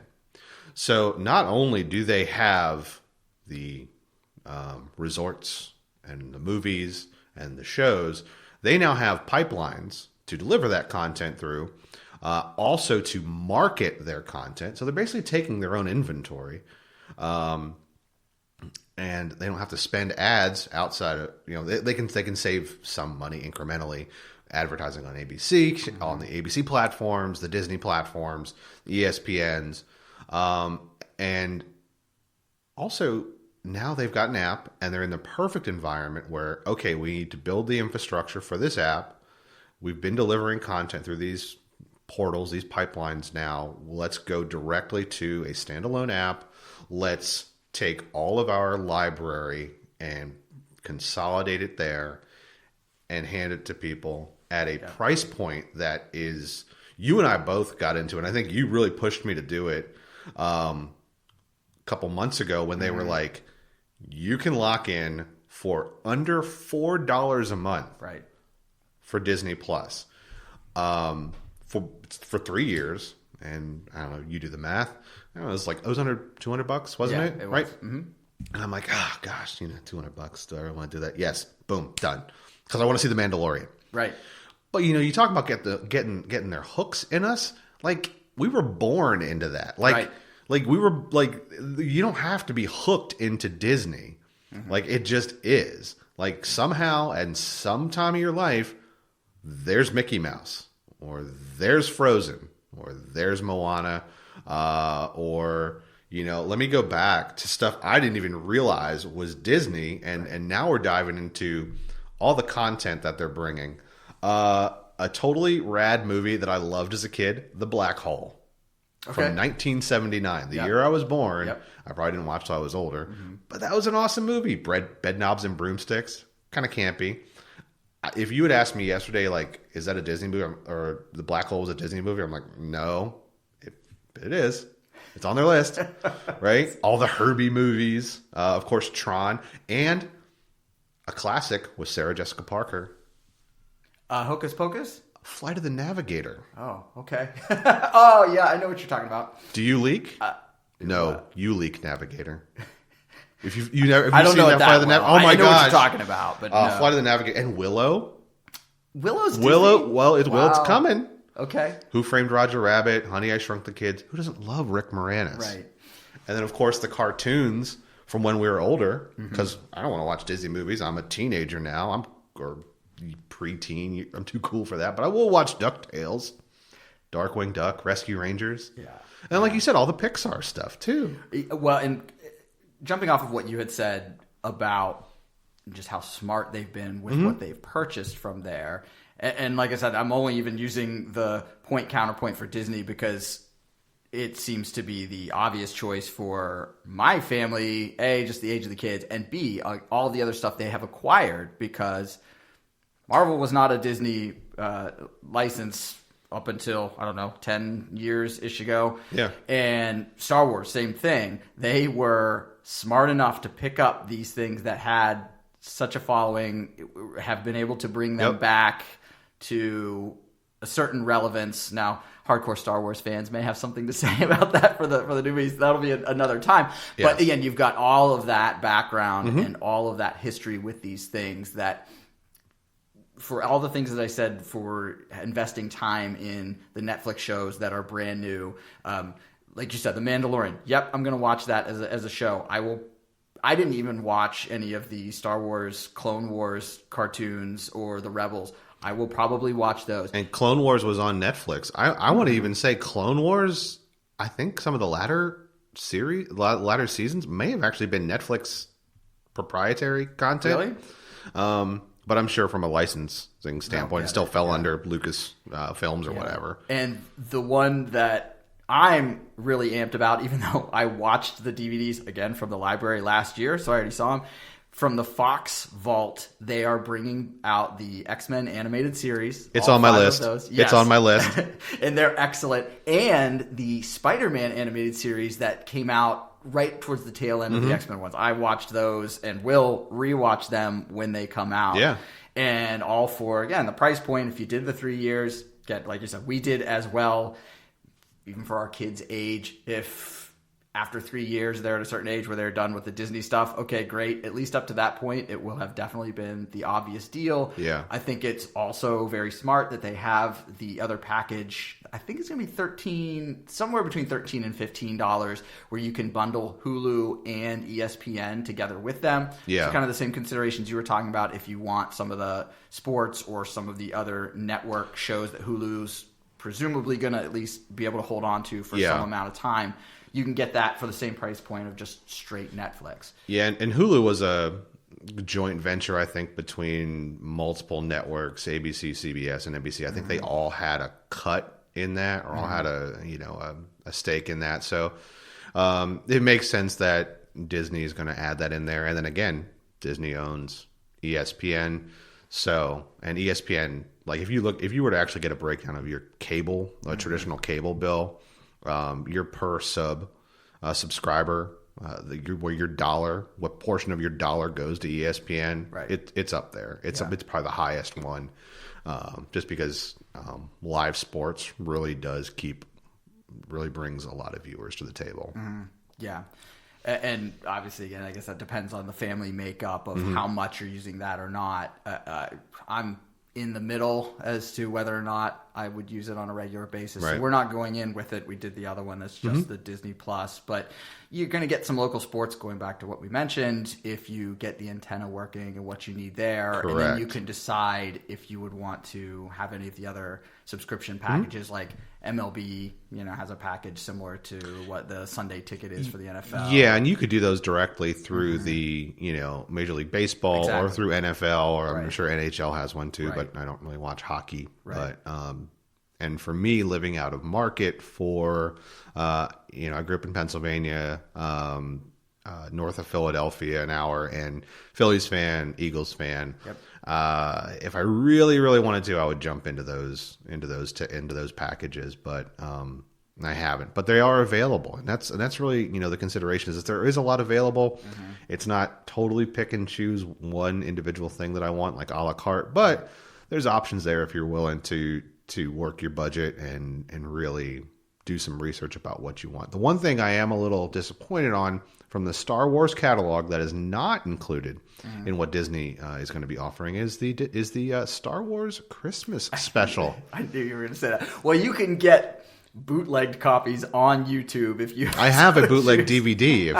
So not only do they have the resorts and the movies and the shows, they now have pipelines to deliver that content through, also to market their content. So they're basically taking their own inventory, and they don't have to spend ads outside of, they can save some money incrementally advertising on ABC, on the ABC platforms, the Disney platforms, the ESPNs, and also, now they've got an app and they're in the perfect environment where, okay, we need to build the infrastructure for this app. We've been delivering content through these portals, these pipelines now. Let's go directly to a standalone app. Let's take all of our library and consolidate it there and hand it to people at a price point that is, you and I both got into it. And I think you really pushed me to do it a couple months ago when they were like, you can lock in for under $4 a month Right. for Disney Plus for 3 years. And I don't know, you do the math. I don't know, it was under $200, wasn't it? It was. Right? Mm-hmm. And I'm like, oh gosh, $200. Do I really want to do that? Yes. Boom. Done. Because I want to see The Mandalorian. Right. But you talk about getting their hooks in us. Like, we were born into that. Like, Right. like we were like, you don't have to be hooked into Disney. Mm-hmm. Like, it just is. Like, somehow and some time of your life, there's Mickey Mouse, or there's Frozen, or there's Moana, or let me go back to stuff I didn't even realize was Disney, and now we're diving into all the content that they're bringing. A totally rad movie that I loved as a kid, The Black Hole. Okay. From 1979, the year I was born. Yep. I probably didn't watch till I was older, but that was an awesome movie. Bed knobs and broomsticks, kind of campy. If you had asked me yesterday, like, is that a Disney movie or The Black Hole was a Disney movie? I'm like, no, it is. It's on their list, right? All the Herbie movies, of course, Tron, and a classic with Sarah Jessica Parker, Hocus Pocus? Flight of the Navigator. Oh, okay. Oh, yeah, I know what you're talking about. Do you leak? No, you leak Navigator. If you've I don't seen know that that Flight of the well. Navigator, oh my I know gosh, what you're talking about, but no. Flight of the Navigator and Willow. Willow's Disney? Well, it's Wow. coming. Okay. Who Framed Roger Rabbit? Honey, I Shrunk the Kids. Who doesn't love Rick Moranis? Right. And then, of course, the cartoons from when we were older. Because I don't want to watch Disney movies. I'm a teenager now. Or preteen. I'm too cool for that. But I will watch DuckTales, Darkwing Duck, Rescue Rangers. Yeah. And like you said, all the Pixar stuff too. Well, and jumping off of what you had said about just how smart they've been with what they've purchased from there. And like I said, I'm only even using the counterpoint for Disney because it seems to be the obvious choice for my family, A, just the age of the kids, and B, all the other stuff they have acquired, because Marvel was not a Disney license up until, 10 years-ish ago. Yeah. And Star Wars, same thing. They were smart enough to pick up these things that had such a following, have been able to bring them back to a certain relevance. Now, hardcore Star Wars fans may have something to say about that for the new movies. That'll be another time. Yes. But again, you've got all of that background and all of that history with these things that, for all the things that I said, for investing time in the Netflix shows that are brand new, like you said, The Mandalorian. Yep, I'm going to watch that as a show. I didn't even watch any of the Star Wars, Clone Wars cartoons or the Rebels. I will probably watch those. And Clone Wars was on Netflix. I want to even say Clone Wars, I think some of the latter seasons may have actually been Netflix proprietary content. Really? But I'm sure from a licensing standpoint, it still fell under Lucas Films or whatever. And the one that I'm really amped about, even though I watched the DVDs again from the library last year, so I already saw them, from the Fox Vault, they are bringing out the X-Men animated series. It's on my list. Yes. It's on my list. And they're excellent. And the Spider-Man animated series that came out right towards the tail end of the X-Men ones. I watched those and will rewatch them when they come out. Yeah. And all for, again, the price point. If you did the 3 years, like you said, we did as well, even for our kids' age. If after 3 years they're at a certain age where they're done with the Disney stuff, okay, great. At least up to that point, it will have definitely been the obvious deal. Yeah. I think it's also very smart that they have the other package. I think it's going to be somewhere between $13 and $15, where you can bundle Hulu and ESPN together with them. Yeah. So kind of the same considerations you were talking about if you want some of the sports or some of the other network shows that Hulu's presumably going to at least be able to hold on to for some amount of time. you can get that for the same price point of just straight Netflix. Yeah, and Hulu was a joint venture, I think, between multiple networks, ABC, CBS, and NBC. I think they all had a cut in that, or all had a stake in that. So it makes sense that Disney is going to add that in there. And then again, Disney owns ESPN. So, and ESPN, like if you were to actually get a breakdown of your cable, a traditional cable bill, your per subscriber, what portion of your dollar goes to ESPN, right. It's up there. It's probably the highest one, just because live sports really brings a lot of viewers to the table. Yeah. And obviously, again, I guess that depends on the family makeup of how much you're using that or not. I'm in the middle as to whether or not I would use it on a regular basis. Right. So we're not going in with it. We did the other one that's just the Disney Plus. But you're going to get some local sports, going back to what we mentioned, if you get the antenna working and what you need there. Correct. And then you can decide if you would want to have any of the other subscription packages like MLB, has a package similar to what the Sunday ticket is for the NFL. Yeah, and you could do those directly through the, Major League Baseball or through NFL, or I'm sure NHL has one too, but I don't really watch hockey. Right. But and for me, living out of market for, I grew up in Pennsylvania, north of Philadelphia, an hour, and Phillies fan, Eagles fan. Yep. If I really, really wanted to, I would jump into those packages, but I haven't. But they are available, and that's really the consideration is that there is a lot available. It's not totally pick and choose one individual thing that I want, like a la carte, but there's options there if you're willing to work your budget and really do some research about what you want. The one thing I am a little disappointed on from the Star Wars catalog that is not included in what Disney is going to be offering is the Star Wars Christmas special. I knew you were going to say that. Well, you can get bootlegged copies on YouTube if you. I have a bootleg DVD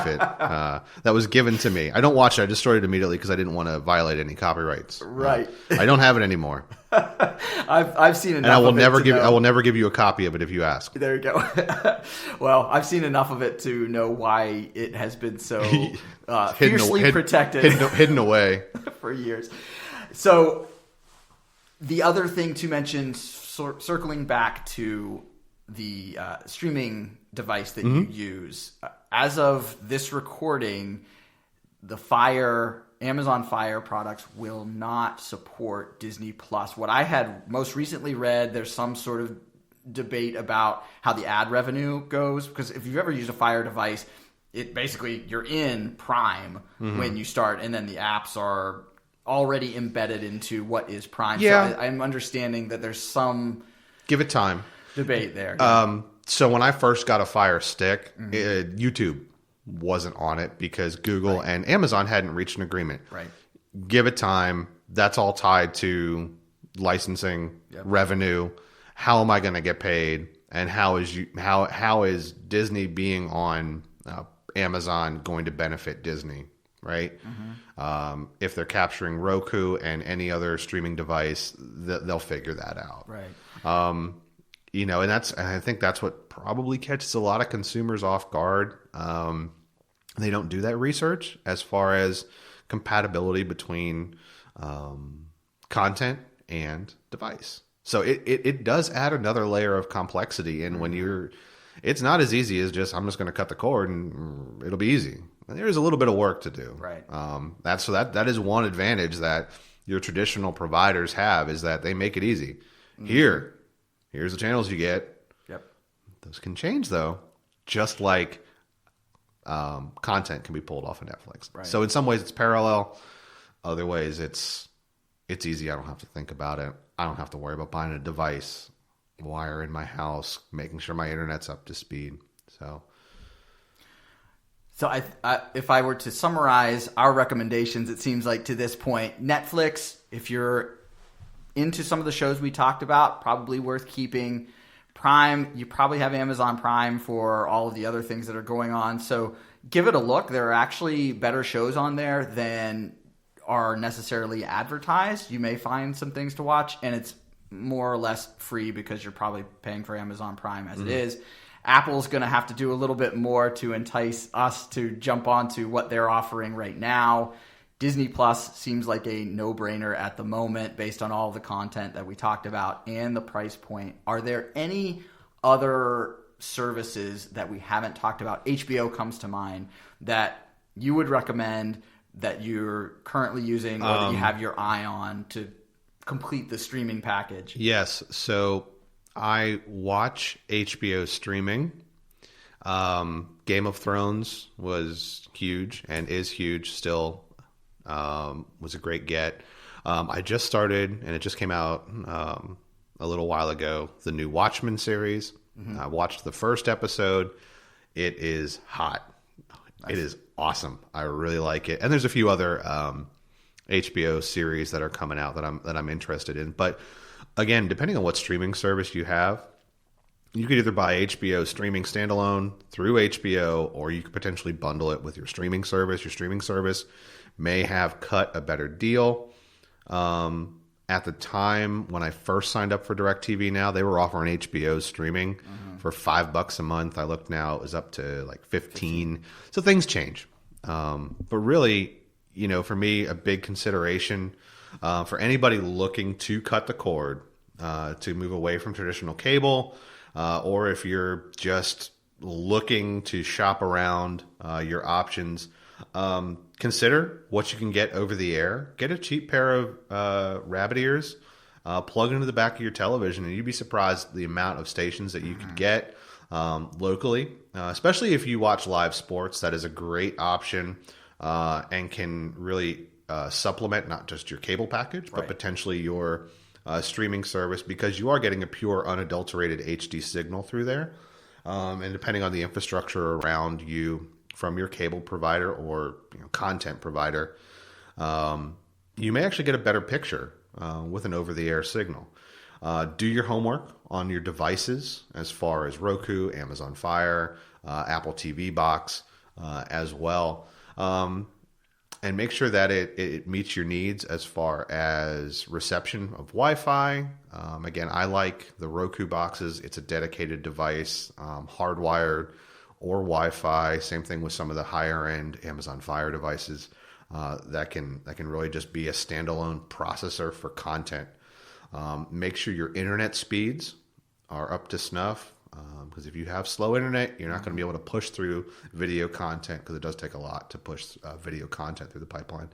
that was given to me. I don't watch it. I destroyed it immediately because I didn't want to violate any copyrights. Right. I don't have it anymore. I've seen enough. And I will never never give you a copy of it if you ask. There you go. Well, I've seen enough of it to know why it has been so fiercely protected, hidden away for years. So the other thing to mention, circling back to the streaming device that you use, as of this recording, the Amazon Fire products will not support Disney Plus. What I had most recently read, there's some sort of debate about how the ad revenue goes, because if you've ever used a Fire device, it basically you're in Prime when you start, and then the apps are already embedded into what is Prime. Yeah. So I'm understanding that there's some give it time debate there. So when I first got a Fire Stick, YouTube wasn't on it because Google and Amazon hadn't reached an agreement. Right. Give it time. That's all tied to licensing, revenue. How am I going to get paid? And how is Disney being on Amazon going to benefit Disney? Right. If they're capturing Roku and any other streaming device, they'll figure that out. Right. And I think that's what probably catches a lot of consumers off guard. They don't do that research as far as compatibility between content and device. So it does add another layer of complexity. And when it's not as easy as I'm just going to cut the cord and it'll be easy. There's a little bit of work to do. Right. That is one advantage that your traditional providers have, is that they make it easy. Here's the channels you get. Yep. Those can change though, just like content can be pulled off of Netflix. Right. So in some ways it's parallel. Other ways it's easy. I don't have to think about it. I don't have to worry about buying a device, wire in my house, making sure my internet's up to speed. So if I were to summarize our recommendations, it seems like to this point, Netflix, if you're into some of the shows we talked about, probably worth keeping. Prime, you probably have Amazon Prime for all of the other things that are going on. So give it a look. There are actually better shows on there than are necessarily advertised. You may find some things to watch, and it's more or less free because you're probably paying for Amazon Prime as it is. Apple's going to have to do a little bit more to entice us to jump onto what they're offering right now. Disney Plus seems like a no-brainer at the moment based on all the content that we talked about and the price point. Are there any other services that we haven't talked about? HBO comes to mind that you would recommend that you're currently using or that you have your eye on to complete the streaming package. Yes. So I watch HBO streaming. Game of Thrones was huge and is huge still. Was a great get. I just started, and it just came out a little while ago, the new Watchmen series. I watched the first episode. It is hot. Nice. It is awesome. I really like it. And there's a few other HBO series that are coming out that I'm interested in. But again, depending on what streaming service you have, you could either buy HBO streaming standalone through HBO, or you could potentially bundle it with your streaming service. Your streaming service may have cut a better deal. At the time when I first signed up for DirecTV Now, they were offering HBO streaming for $5 a month. I looked now, it was up to like 15. So things change. But really, for me, a big consideration for anybody looking to cut the cord, to move away from traditional cable, or if you're just looking to shop around your options, consider what you can get over the air. Get a cheap pair of rabbit ears, plug it into the back of your television, and you'd be surprised the amount of stations that you could get locally. Especially if you watch live sports, that is a great option and can really supplement not just your cable package, but potentially your streaming service, because you are getting a pure, unadulterated HD signal through there. And depending on the infrastructure around you, from your cable provider or content provider, you may actually get a better picture with an over-the-air signal. Do your homework on your devices as far as Roku, Amazon Fire, Apple TV box as well. And make sure that it meets your needs as far as reception of Wi-Fi. Again, I like the Roku boxes. It's a dedicated device, hardwired or Wi-Fi. Same thing with some of the higher end Amazon Fire devices that can really just be a standalone processor for content. Make sure your internet speeds are up to snuff, because if you have slow internet, you're not going to be able to push through video content, because it does take a lot to push video content through the pipeline.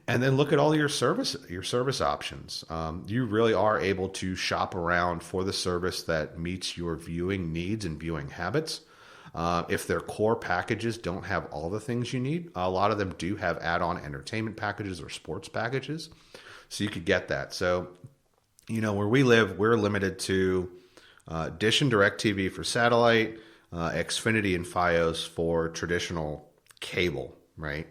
And then look at all your service options. You really are able to shop around for the service that meets your viewing needs and viewing habits. If their core packages don't have all the things you need, a lot of them do have add-on entertainment packages or sports packages. So you could get that. So, where we live, we're limited to Dish and DirecTV for satellite, Xfinity and Fios for traditional cable, right?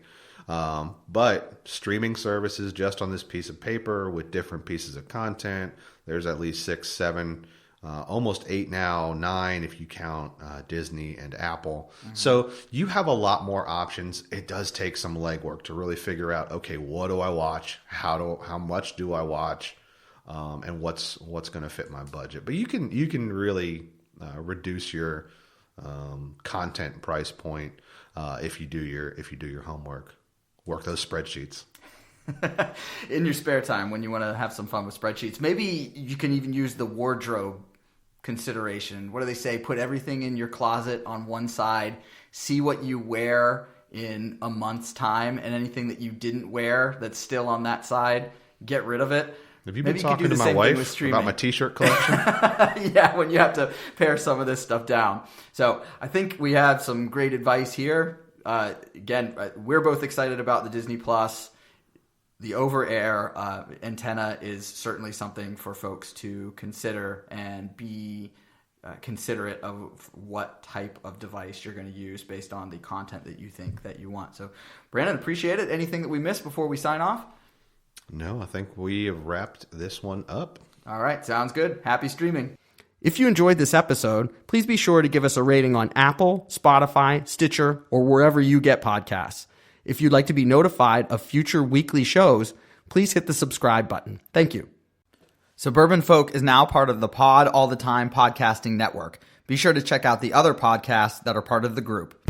But streaming services just on this piece of paper with different pieces of content, there's at least 6, 7, almost 8 now, 9 if you count Disney and Apple. So you have a lot more options. It does take some legwork to really figure out, okay, what do I watch? How much do I watch? And what's going to fit my budget? But you can really reduce your content price point if you do your homework. Work those spreadsheets. In your spare time, when you want to have some fun with spreadsheets, maybe you can even use the wardrobe consideration. What do they say? Put everything in your closet on one side, see what you wear in a month's time, and anything that you didn't wear that's still on that side, get rid of it. Have you been talking to my wife about my t-shirt collection? Yeah, when you have to pare some of this stuff down. So I think we have some great advice here. Again, we're both excited about the Disney Plus. The over-air antenna is certainly something for folks to consider and be considerate of what type of device you're going to use based on the content that you think that you want. So, Brandon, appreciate it. Anything that we missed before we sign off? No, I think we have wrapped this one up. All right, sounds good. Happy streaming. If you enjoyed this episode, please be sure to give us a rating on Apple, Spotify, Stitcher, or wherever you get podcasts. If you'd like to be notified of future weekly shows, please hit the subscribe button. Thank you. Suburban Folk is now part of the Pod All the Time podcasting network. Be sure to check out the other podcasts that are part of the group.